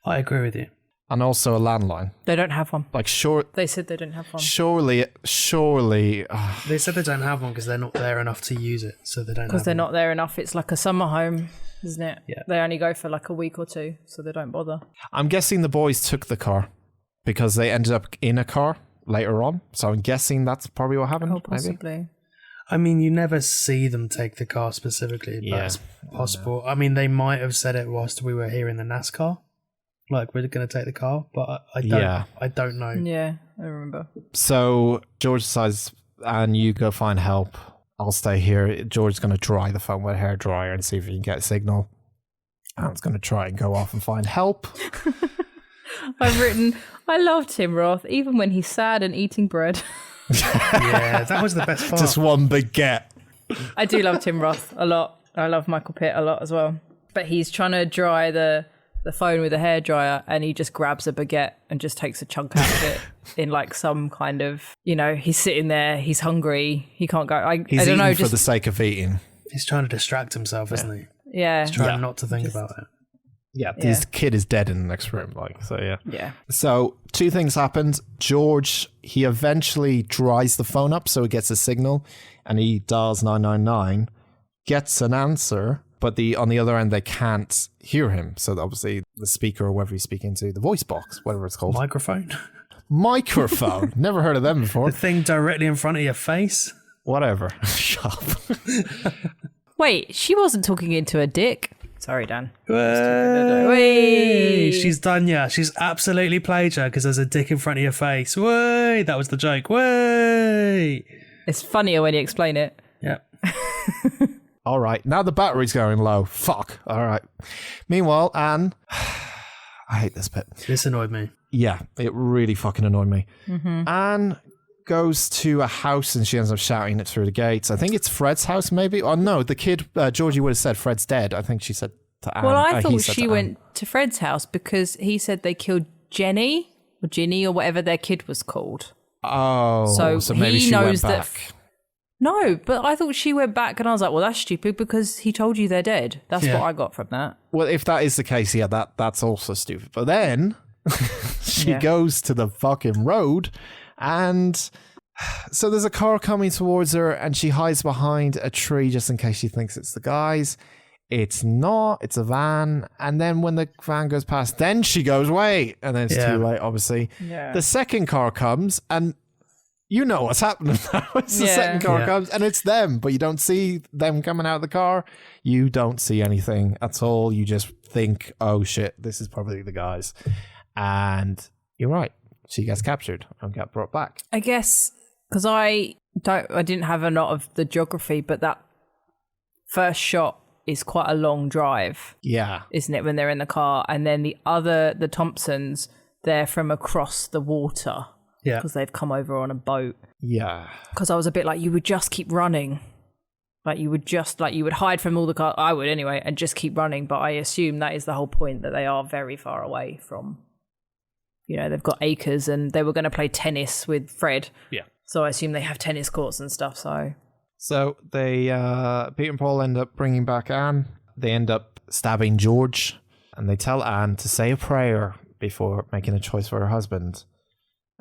I agree with you. And also a landline. They don't have one. Like, They said they didn't have one. surely. They said they don't have one because they're not there enough to use it, so they don't. Because they're not there enough. It's like a summer home, isn't it? Yeah. They only go for like a week or two, so they don't bother. I'm guessing the boys took the car because they ended up in a car later on. So I'm guessing that's probably what happened. Oh, possibly. Maybe. I mean, you never see them take the car specifically, but Yeah. it's possible. I mean, they might have said it whilst we were here in the NASCAR, like we're going to take the car, but I don't. Yeah. I don't know. Yeah, I remember. So George decides, and you go find help. I'll stay here. George's going to dry the phone with a hairdryer and see if he can get a signal. Anne's going to try and go off and find help. I've written, I love Tim Roth, even when he's sad and eating bread. Yeah, that was the best part. Just one baguette. I do love Tim Roth a lot. I love Michael Pitt a lot as well. But he's trying to dry the phone with a hairdryer, and he just grabs a baguette and just takes a chunk out of it in like some kind of, he's sitting there, he's hungry, he can't go. I He's don't eating know, for the sake of eating. He's trying to distract himself, isn't he? yeah. He's trying not to think about it. Yeah, this kid is dead in the next room. Yeah. Yeah. So 2 things happened. George, he eventually dries the phone up so he gets a signal, and he dials 999, gets an answer, but on the other end they can't hear him. So obviously the speaker or whatever he's speaking to, the voice box, whatever it's called. Microphone. Microphone. Never heard of them before. The thing directly in front of your face. Whatever. Shut up. Wait, she wasn't talking into a dick. Sorry, Dan. Way. She's done ya. She's absolutely played ya because there's a dick in front of your face. Way. That was the joke. Way. It's funnier when you explain it. Yep. All right. Now the battery's going low. Fuck. All right. Meanwhile, Anne. I hate this bit. This annoyed me. Yeah, it really fucking annoyed me. Mm-hmm. Anne goes to a house and she ends up shouting it through the gates. I think it's Fred's house, maybe. Oh no, the kid, Georgie would have said Fred's dead. I think she said to Anne. Well, I he thought said she to Anne. went to Fred's house because he said they killed Jenny or whatever their kid was called. Oh, so maybe he she knows went that. back. No, but I thought she went back, and I was like, well, that's stupid because he told you they're dead. That's what I got from that. Well, if that is the case, yeah, that's also stupid. But then she goes to the fucking road, and so there's a car coming towards her, and she hides behind a tree just in case she thinks it's the guys. It's not. It's a van. And then when the van goes past, then she goes, wait. And then it's too late, obviously. Yeah. The second car comes, and you know what's happening now. It's the second car comes, and it's them, but you don't see them coming out of the car. You don't see anything at all. You just think, oh shit, this is probably the guys. And you're right. She gets captured and got brought back. I guess because I didn't have a lot of the geography, but that first shot is quite a long drive. Yeah. Isn't it, when they're in the car? And then the Thompsons, they're from across the water. Yeah. Because they've come over on a boat. Yeah. Because I was a bit like, you would just keep running. Like you would hide from all the cars. I would anyway, and just keep running. But I assume that is the whole point, that they are very far away from, they've got acres, and they were going to play tennis with Fred. Yeah. So I assume they have tennis courts and stuff. So they, Pete and Paul end up bringing back Anne. They end up stabbing George, and they tell Anne to say a prayer before making a choice for her husband.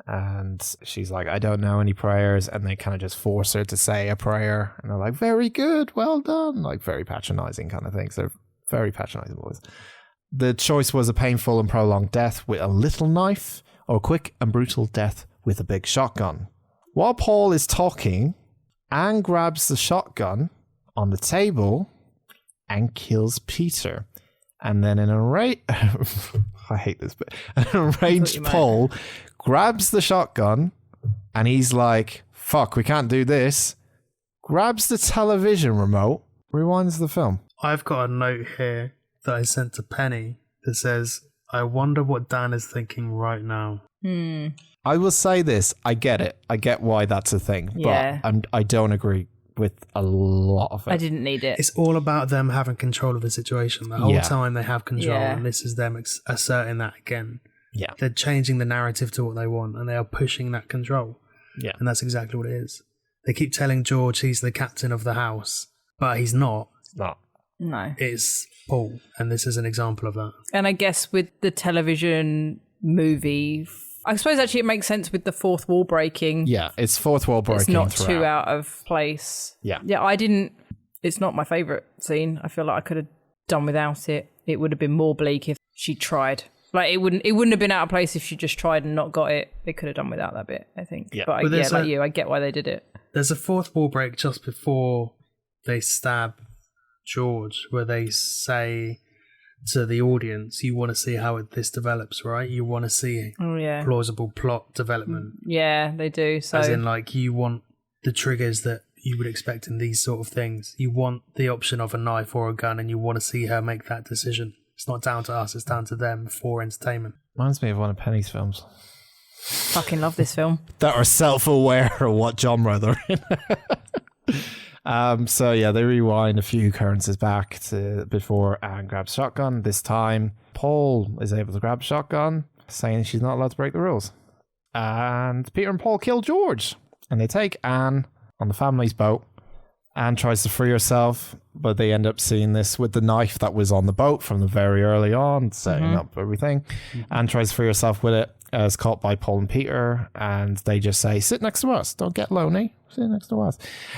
And she's like, I don't know any prayers. And they kind of just force her to say a prayer. And they're like, very good, well done. Like very patronizing kind of things. They're very patronizing boys. The choice was a painful and prolonged death with a little knife, or quick and brutal death with a big shotgun. While Paul is talking, Anne grabs the shotgun on the table and kills Peter. And then I hate this bit. An enraged Paul grabs the shotgun and he's like, fuck, we can't do this. Grabs the television remote, rewinds the film. I've got a note here that I sent to Penny that says, I wonder what Dan is thinking right now. I will say this. I get it. I get why that's a thing. Yeah. But I don't agree with a lot of it. I didn't need it. It's all about them having control of the situation. The whole time they have control, and this is them asserting that again. Yeah. They're changing the narrative to what they want, and they are pushing that control. Yeah. And that's exactly what it is. They keep telling George he's the captain of the house, but he's not. No. No. It's Paul, and this is an example of that. And I guess with the television movie, I suppose actually it makes sense with the fourth wall breaking. Yeah, it's fourth wall breaking. It's not throughout. too out of place. Yeah. Yeah, it's not my favourite scene. I feel like I could have done without it. It would have been more bleak if she tried. Like it wouldn't have been out of place if she just tried and not got it. They could have done without that bit, I think. Yeah. But yeah, like you, I get why they did it. There's a fourth wall break just before they stab George, where they say to the audience, you want to see how this develops, right? You want to see plausible plot development. Yeah, they do. So as in, like, you want the triggers that you would expect in these sort of things. You want the option of a knife or a gun, and you want to see her make that decision. It's not down to us, it's down to them for entertainment. Reminds me of one of Penny's films. fucking love this film. That are self-aware of what genre they're in. So yeah, they rewind a few occurrences back to before Anne grabs shotgun. This time, Paul is able to grab shotgun, saying she's not allowed to break the rules. And Peter and Paul kill George, and they take Anne on the family's boat. Anne tries to free herself, but they end up seeing this with the knife that was on the boat from the very early on, setting up everything. Anne tries to free herself with it, is caught by Paul and Peter, and they just say, sit next to us, don't get lonely, sit next to us.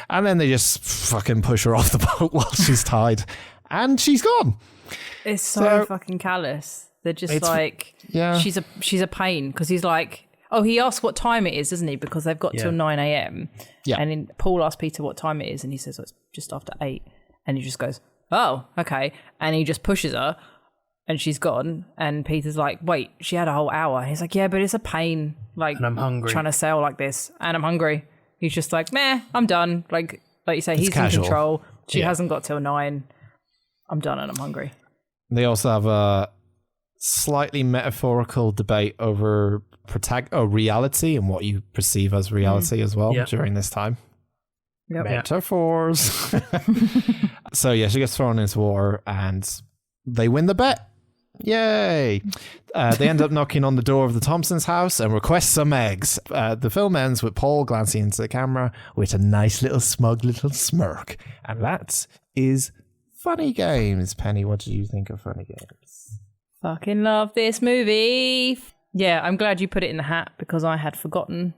And then they just fucking push her off the boat while she's tied, and she's gone. It's so fucking callous. They're just like, she's a pain, because he's like, oh, he asks what time it is, doesn't he? Because they've got till 9 a.m. Yeah. And then Paul asks Peter what time it is, and he says, oh, it's just after 8. And he just goes, oh, okay. And he just pushes her, and she's gone. And Peter's like, wait, she had a whole hour. And he's like, yeah, but it's a pain, like, and I'm hungry, trying to sail like this. And I'm hungry. He's just like, meh, I'm done. Like you say, he's casual. in control. She hasn't got till 9. I'm done and I'm hungry. They also have a slightly metaphorical debate over reality and what you perceive as reality as well during this time. Yep. Metaphors. So yeah, she gets thrown into water and they win the bet. Yay. They end up knocking on the door of the Thompsons' house and request some eggs. The film ends with Paul glancing into the camera with a nice little smug little smirk. And that is Funny Games. Penny, what did you think of Funny Games? Fucking love this movie. Yeah, I'm glad you put it in the hat because I had forgotten.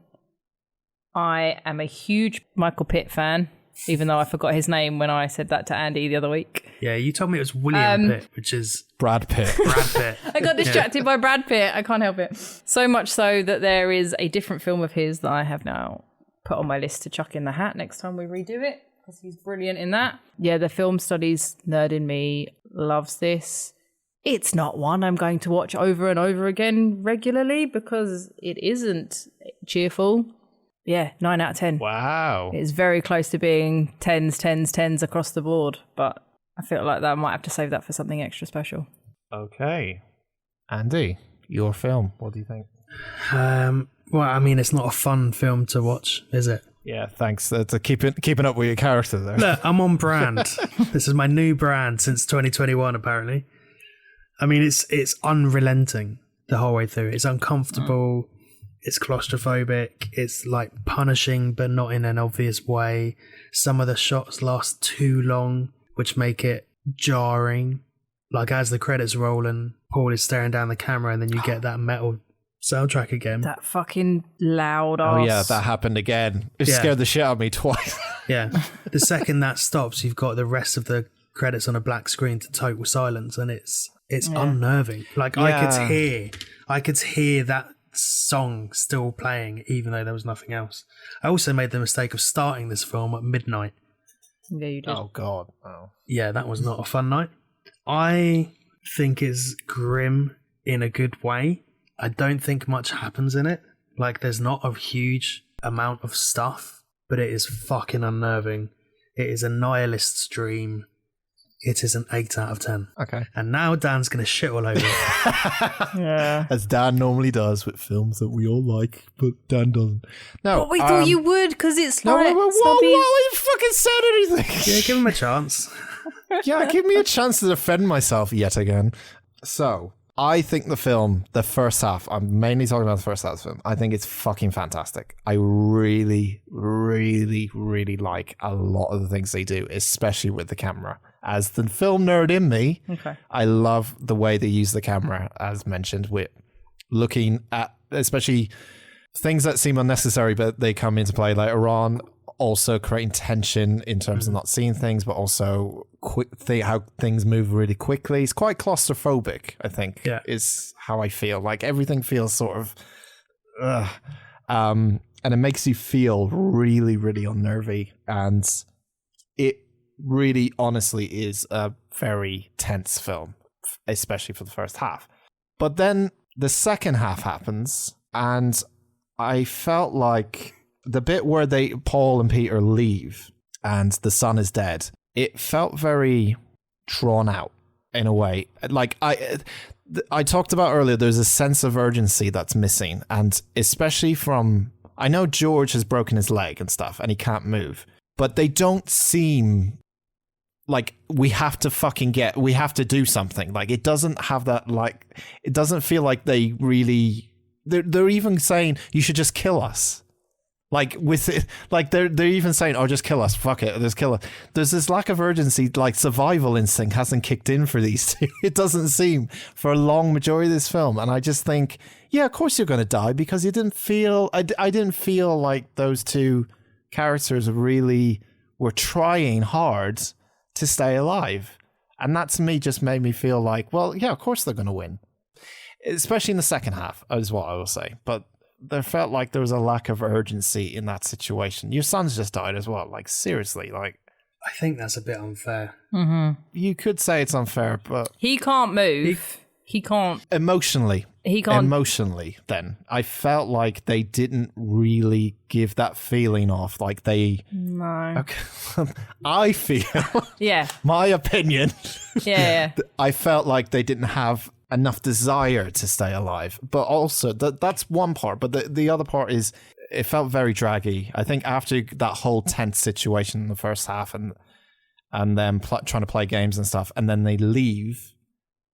I am a huge Michael Pitt fan, even though I forgot his name when I said that to Andy the other week. Yeah, you told me it was William Pitt, which is Brad Pitt. Brad Pitt. I got distracted by Brad Pitt. I can't help it. So much so that there is a different film of his that I have now put on my list to chuck in the hat next time we redo it because he's brilliant in that. Yeah, the film studies nerd in me loves this. It's not one I'm going to watch over and over again regularly because it isn't cheerful. Yeah, 9 out of 10. Wow. It's very close to being 10s across the board, but I feel like that I might have to save that for something extra special. Okay. Andy, your film. What do you think? Well, I mean, it's not a fun film to watch, is it? Yeah, thanks. To keeping up with your character there. Look, I'm on brand. This is my new brand since 2021, apparently. I mean, it's unrelenting the whole way through. It's uncomfortable. It's claustrophobic. It's like punishing, but not in an obvious way. Some of the shots last too long, which make it jarring. Like as the credits roll and Paul is staring down the camera, and then you get that metal soundtrack again. That fucking loud ass. Oh yeah, that happened again. It scared the shit out of me twice. Yeah. The second that stops, you've got the rest of the credits on a black screen to total silence, and it's unnerving. Like I could hear that song still playing even though there was nothing else. I also made the mistake of starting this film at midnight. Yeah, you did. Oh god. Oh. Yeah, that was not a fun night. I think is grim in a good way. I don't think much happens in it. Like, there's not a huge amount of stuff, but it is fucking unnerving. It is a nihilist's dream. It is an 8 out of 10. Okay. And now Dan's going to shit all over it. Yeah. As Dan normally does with films that we all like, but Dan doesn't. No, But we thought you would, because it's No, like whoa, snobby. you fucking said anything. Yeah, give him a chance. Yeah, give me a chance to defend myself yet again. So, I think the film, the first half, I'm mainly talking about the first half of the film, I think it's fucking fantastic. I really, really, really like a lot of the things they do, especially with the camera. As the film nerd in me, Okay. I love the way they use the camera, as mentioned, with looking at, especially things that seem unnecessary, but they come into play later on. Also creating tension in terms of not seeing things, but also how things move really quickly. It's quite claustrophobic, I think, is how I feel. Like everything feels sort of, and it makes you feel really, really unnervy. And it really, honestly, is a very tense film, especially for the first half. But then the second half happens, and I felt like the bit where Paul and Peter leave and the son is dead, it felt very drawn out in a way. Like I talked about earlier, there's a sense of urgency that's missing. And especially from, I know George has broken his leg and stuff and he can't move, but they don't seem like we have to do something. Like it doesn't have that, like, it doesn't feel like they really, they're even saying you should just kill us. Like with it, like they're even saying, "Oh, just kill us, fuck it, just kill us." There's this lack of urgency, like survival instinct hasn't kicked in for these two. It doesn't seem for a long majority of this film, and I just think, yeah, of course you're going to die because you didn't feel. I didn't feel like those two characters really were trying hard to stay alive, and that to me just made me feel like, well, yeah, of course they're going to win, especially in the second half, is what I will say, but. There felt like there was a lack of urgency in that situation. Your son's just died as well. Like, seriously, like... I think that's a bit unfair. Mm-hmm. You could say it's unfair, but... He can't move. He can't... Emotionally. He can't... Emotionally, then. I felt like they didn't really give that feeling off. Like, they... No. Okay. I feel... Yeah. My opinion. Yeah. I felt like they didn't have enough desire to stay alive, but also that's one part, but the other part is it felt very draggy. I think after that whole tense situation in the first half and then trying to play games and stuff, and then they leave,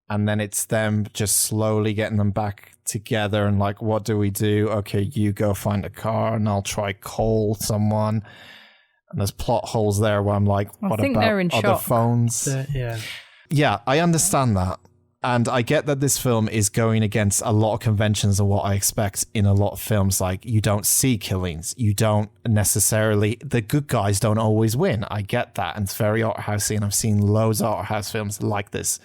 and then it's them just slowly getting them back together and like, what do we do? Okay, you go find a car and I'll try call someone, and there's plot holes there where I'm like, what about they're in other shock. phones? Yeah, I understand that. And I get that this film is going against a lot of conventions of what I expect in a lot of films. Like, you don't see killings. You don't necessarily... The good guys don't always win. I get that. And it's very art housey, and I've seen loads of art house films like this.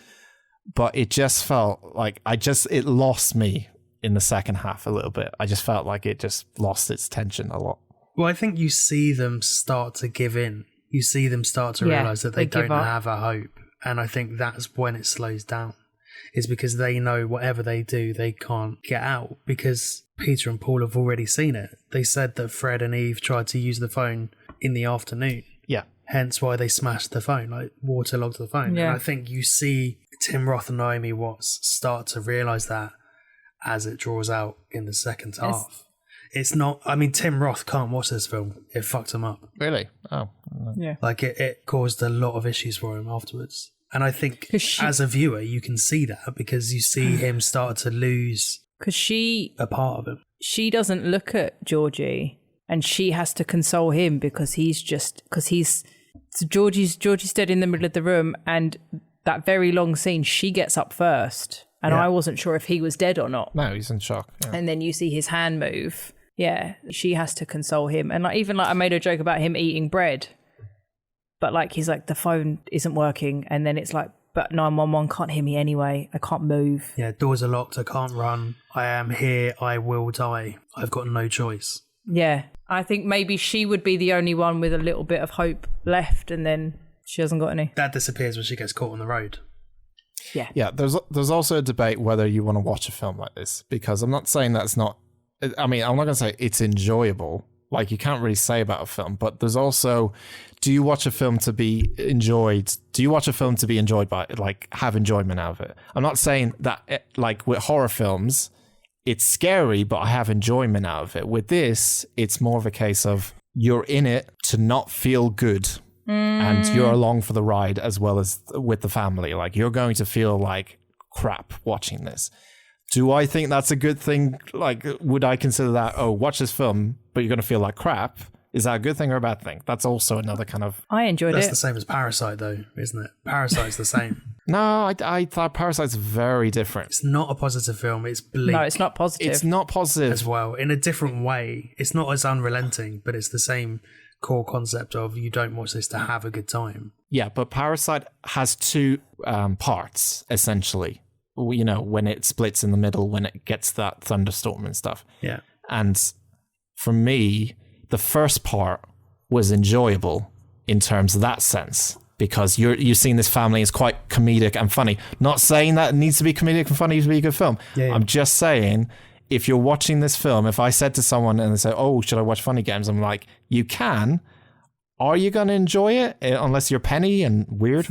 But it just felt like... It lost me in the second half a little bit. I just felt like it just lost its tension a lot. Well, I think you see them start to give in. You see them start to realise that they don't have a hope. And I think that's when it slows down. Is because they know whatever they do, they can't get out, because Peter and Paul have already seen it. They said that Fred and Eve tried to use the phone in the afternoon. Yeah. Hence why they smashed the phone, like waterlogged the phone. Yeah. And I think you see Tim Roth and Naomi Watts start to realise that as it draws out in the second half. It's not... I mean, Tim Roth can't watch this film. It fucked him up. Really? Oh. Yeah. Like, it caused a lot of issues for him afterwards. And I think as a viewer, you can see that because you see him start to lose a part of him. She doesn't look at Georgie, and she has to console him because Georgie's dead in the middle of the room, and that very long scene, she gets up first, and I wasn't sure if he was dead or not. No, he's in shock. Yeah. And then you see his hand move. Yeah, she has to console him, and even I made a joke about him eating bread. But like, he's like, the phone isn't working. And then it's like, but 911 can't hear me anyway. I can't move. Yeah, doors are locked. I can't run. I am here. I will die. I've got no choice. Yeah. I think maybe she would be the only one with a little bit of hope left. And then she hasn't got any. That disappears when she gets caught on the road. Yeah, there's also a debate whether you want to watch a film like this, because I'm not saying that's not. I mean, I'm not going to say it's enjoyable. Like, you can't really say about a film, but there's also, do you watch a film to be enjoyed? Do you watch a film to be enjoyed by, like, have enjoyment out of it? I'm not saying that, like, with horror films, it's scary, but I have enjoyment out of it. With this, it's more of a case of you're in it to not feel good, and you're along for the ride as well as with the family. Like, you're going to feel like crap watching this. Do I think that's a good thing? Like, would I consider that, oh, watch this film, but you're going to feel like crap? Is that a good thing or a bad thing? That's also another kind of... I enjoyed That's it. the same as Parasite, though, isn't it? Parasite's the same. No, I thought Parasite's very different. It's not a positive film. It's bleak. No, it's not positive. It's not positive. as well, in a different way. It's not as unrelenting, but it's the same core concept of you don't watch this to have a good time. Yeah, but Parasite has two parts, essentially. You know, when it splits in the middle, when it gets that thunderstorm and stuff. Yeah. And for me, the first part was enjoyable in terms of that sense, because you're seeing this family is quite comedic and funny. Not saying that it needs to be comedic and funny to be a good film. Yeah. I'm just saying, if you're watching this film, if I said to someone and they say, oh, should I watch Funny Games? I'm like, you can. Are you going to enjoy it? Unless you're penny and weird.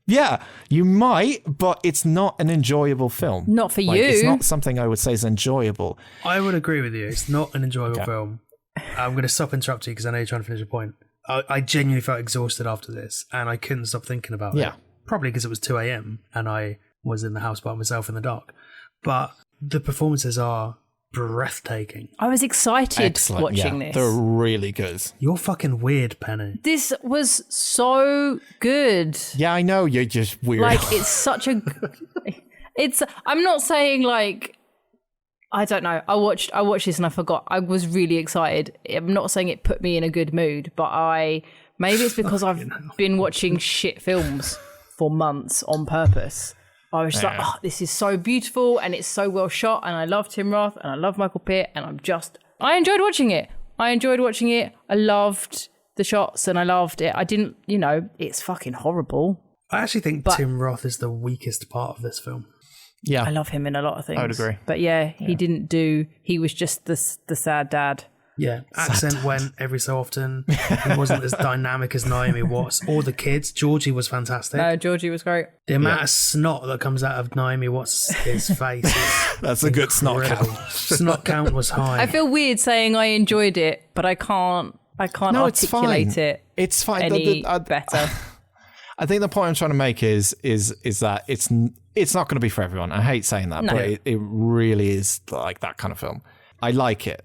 Yeah, you might, but it's not an enjoyable film. Not for you. It's not something I would say is enjoyable. I would agree with you. It's not an enjoyable film. I'm going to stop interrupting you because I know you're trying to finish your point. I genuinely felt exhausted after this, and I couldn't stop thinking about it. Probably because it was 2 a.m. and I was in the house by myself in the dark. But the performances are breathtaking. I was excited Excellent. watching this. They're really good. You're fucking weird, Penny. This was so good. Yeah, I know, you're just weird. Like, it's such a... I'm not saying, like... I don't know. I watched this and I forgot. I was really excited. I'm not saying it put me in a good mood, but maybe it's because I've been watching shit films for months on purpose. I was just like, oh, this is so beautiful and it's so well shot, and I love Tim Roth and I love Michael Pitt, and I enjoyed watching it. I loved the shots and I loved it. I didn't, it's fucking horrible. I actually think Tim Roth is the weakest part of this film. Yeah, I love him in a lot of things. I would agree. But he was just the sad dad. Yeah, accent went every so often. He wasn't as dynamic as Naomi Watts or the kids. Georgie was fantastic. No, Georgie was great. The amount of snot that comes out of Naomi Watts' face is that's a good snot incredible. count. Snot count was high. I feel weird saying I enjoyed it, but I can't articulate it. It's fine. Any better. I think the point I'm trying to make is that it's not going to be for everyone. I hate saying that, but it really is like that kind of film. I like it.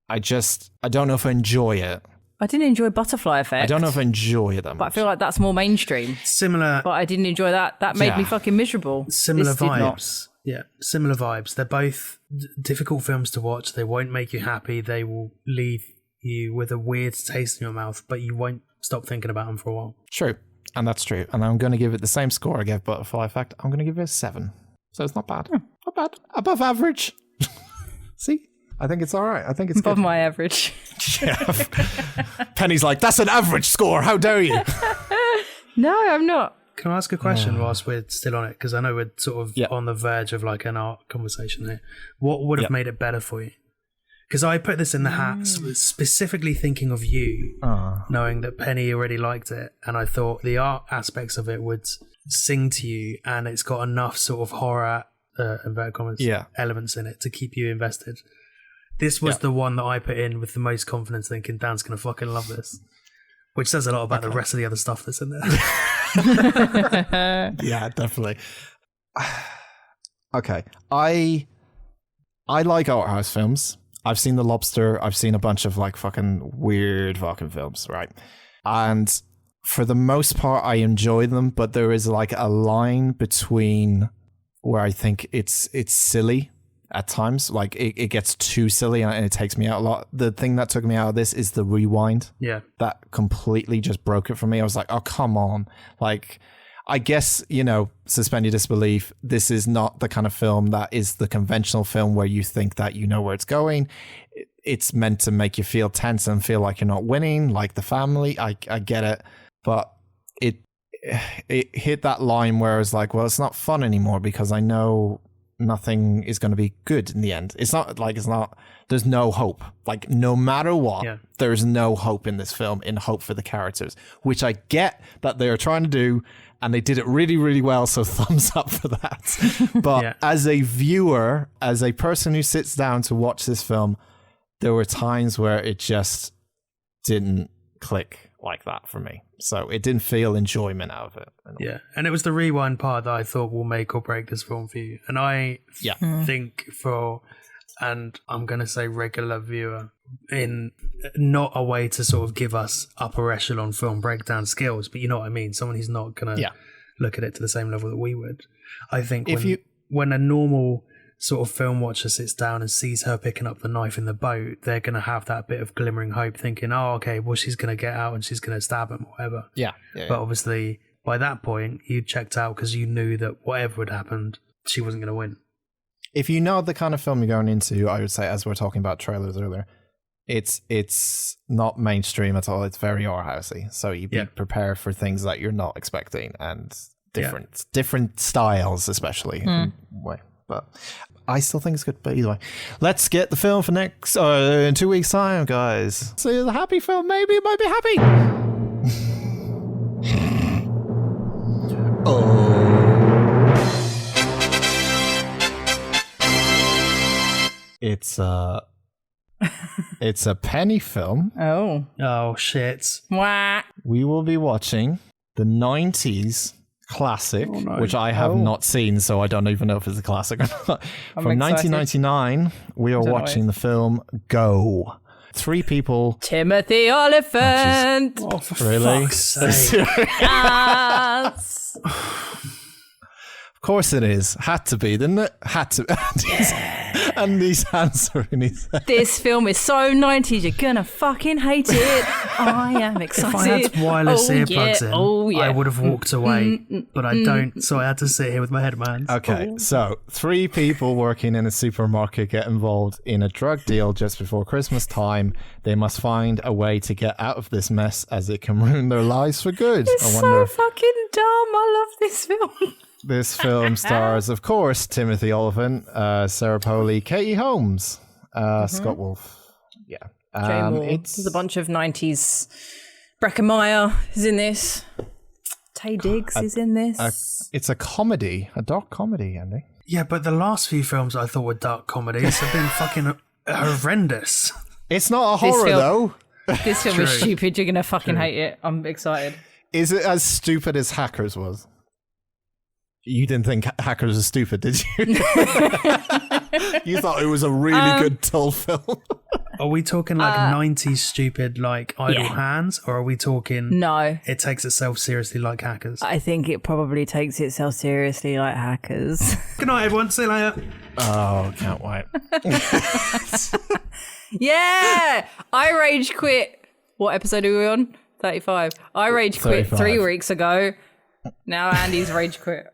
I don't know if I enjoy it. I didn't enjoy Butterfly Effect. I don't know if I enjoy it that much. But I feel like that's more mainstream. Similar. But I didn't enjoy that. That made me fucking miserable. Similar This did not. vibes. Yeah, similar vibes. They're both difficult films to watch. They won't make you happy. They will leave you with a weird taste in your mouth, but you won't stop thinking about them for a while. True. And that's true. And I'm going to give it the same score I gave Butterfly Effect. I'm going to give it a 7. So it's not bad. Not bad. Above average. See? I think it's all right. I think it's above good. my average. Yeah. Penny's like, that's an average score. How dare you? No, I'm not. Can I ask a question whilst we're still on it? Because I know we're sort of on the verge of like an art conversation here. What would have made it better for you? Because I put this in the hat specifically thinking of you, knowing that Penny already liked it. And I thought the art aspects of it would sing to you, and it's got enough sort of horror, inverted commas, elements in it to keep you invested. This was the one that I put in with the most confidence, thinking Dan's going to fucking love this. Which says a lot about the rest of the other stuff that's in there. Yeah, definitely. Okay. I like art house films. I've seen The Lobster. I've seen a bunch of like fucking weird fucking films, right? And for the most part, I enjoy them, but there is like a line between where I think it's silly at times. Like it gets too silly and it takes me out a lot. The thing that took me out of this is the rewind. Yeah. That completely just broke it for me. I was like, oh, come on. Like, I guess, suspend your disbelief. This is not the kind of film that is the conventional film where you think that you know where it's going. It's meant to make you feel tense and feel like you're not winning, like The Family. I get it. But it hit that line where it's like, well, it's not fun anymore because I know nothing is going to be good in the end. It's not, there's no hope. Like, no matter what, there's no hope in this film, in hope for the characters, which I get that they're trying to do, and they did it really, really well, so thumbs up for that. But as a viewer, as a person who sits down to watch this film, there were times where it just didn't click like that for me. So it didn't feel enjoyment out of it. Yeah, and it was the rewind part that I thought will make or break this film for you. And I think and I'm going to say regular viewer, in not a way to sort of give us upper echelon film breakdown skills, but you know what I mean? Someone who's not going to look at it to the same level that we would. I think when a normal sort of film watcher sits down and sees her picking up the knife in the boat, they're going to have that bit of glimmering hope, thinking, oh, okay, well, she's going to get out and she's going to stab him or whatever. But obviously, by that point, you checked out because you knew that whatever had happened, she wasn't going to win. If you know the kind of film you're going into, I would say, as we were talking about trailers earlier, it's not mainstream at all. It's very art-housey. So you be prepared for things that you're not expecting and different styles, especially. But I still think it's good. But either way, let's get the film for next in 2 weeks' time, guys. So the happy film, maybe it might be happy. It's a Penny film. Oh shit. Wah. We will be watching the 90s classic, which I have not seen, so I don't even know if it's a classic or not. From 1999, we are watching the film Go. 3 people. Timothy Oliphant. Oh, for really? fuck's sake. Yes. Of course it is. Had to be, didn't it? Had to. And these hands are in his head. This film is so 90s, you're gonna fucking hate it. I am excited. If I had wireless earplugs in, I would have walked away, but I don't, so I had to sit here with my head in my hands. Okay, so 3 people working in a supermarket get involved in a drug deal just before Christmas time. They must find a way to get out of this mess as it can ruin their lives for good. It's so fucking dumb. I love this film. This film stars, of course, Timothy Oliphant, Sarah Polley, Katie Holmes, Scott Wolf. Yeah. Jay Moore. There's a bunch of 90s. Breckin Meyer is in this. Tay Diggs is in this. It's a comedy, a dark comedy, Andy. Yeah, but the last few films I thought were dark comedies have been fucking horrendous. It's not a horror, though. This film is stupid. You're going to fucking hate it. I'm excited. Is it as stupid as Hackers was? You didn't think Hackers was stupid, did you? You thought it was a really good dull film. Are we talking like 90s stupid, like Idle Hands, or are we talking it takes itself seriously like Hackers? I think it probably takes itself seriously like Hackers. Good night, everyone. See you later. Oh, can't wait. Yeah! I rage quit. What episode are we on? 35. I rage quit 3 weeks ago. Now Andy's rage quit.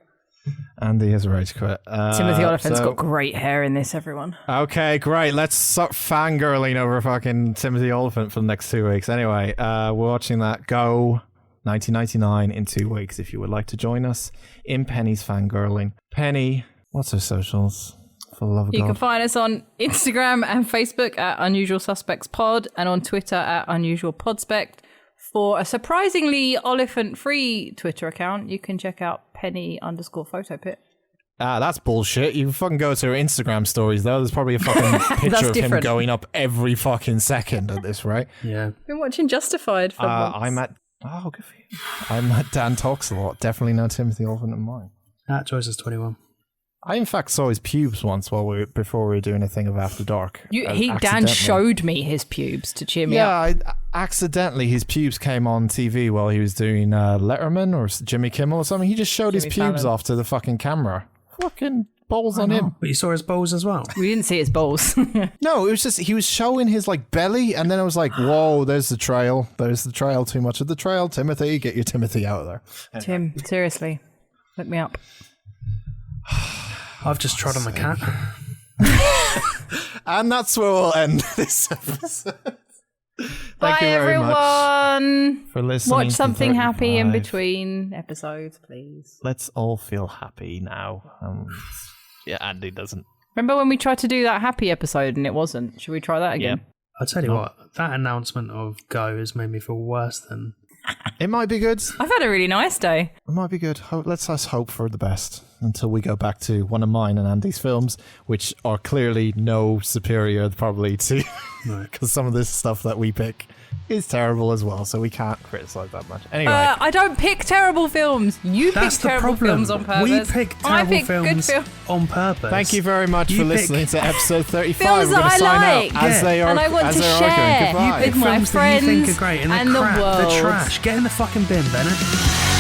Andy has rage quit. Timothy Oliphant's got great hair in this, everyone. Okay, great. Let's start fangirling over fucking Timothy Oliphant for the next 2 weeks. Anyway, we're watching that Go 1999 in 2 weeks. If you would like to join us in Penny's fangirling. Penny, what's her socials? For the love of God. You can find us on Instagram and Facebook at Unusual Suspects Pod and on Twitter at Unusual Podspect. For a surprisingly Oliphant-free Twitter account, you can check out Penny_photopit. That's bullshit. You can fucking go to her Instagram stories, though. There's probably a fucking picture of him going up every fucking second at this rate. Yeah. Been watching Justified for months. Good for you. I'm at Dan Talks a lot. Definitely know Timothy Oliphant and mine. At Choices 21. I, in fact, saw his pubes once before we were doing a thing of After Dark. Dan showed me his pubes to cheer me up. Yeah, accidentally, his pubes came on TV while he was doing Letterman or Jimmy Kimmel or something. He just showed his pubes off to the fucking camera. Fucking balls on him. But you saw his balls as well? We didn't see his balls. No, it was just, he was showing his like belly, and then I was like, whoa, there's the trail. There's the trail. Too much of the trail. Timothy, get your Timothy out of there. Anyway. Tim, seriously, look me up. I've just trod on the cat. And that's where we'll end this episode. Bye, you very much everyone. for listening. Watch to something happy in 35. between episodes, please. Let's all feel happy now. Yeah, Andy doesn't. Remember when we tried to do that happy episode and it wasn't? Should we try that again? I'll tell you what, that announcement of Go has made me feel worse than... It might be good. I've had a really nice day. It might be good. Let's just hope for the best until we go back to one of mine and Andy's films, which are clearly no superior probably to... Because some of this stuff that we pick is terrible as well, so we can't criticize that much. Anyway. I don't pick terrible films. You That's pick the terrible problem. films on purpose. We pick I terrible pick good films films. on purpose. Thank you very much for listening to episode 35. Films We're going that to I sign like. out as they are, and I want as to they're share arguing. Goodbye. with my films friends that you think are great and they're and the crap. world. They're trash. Get in the fucking bin, Bennett.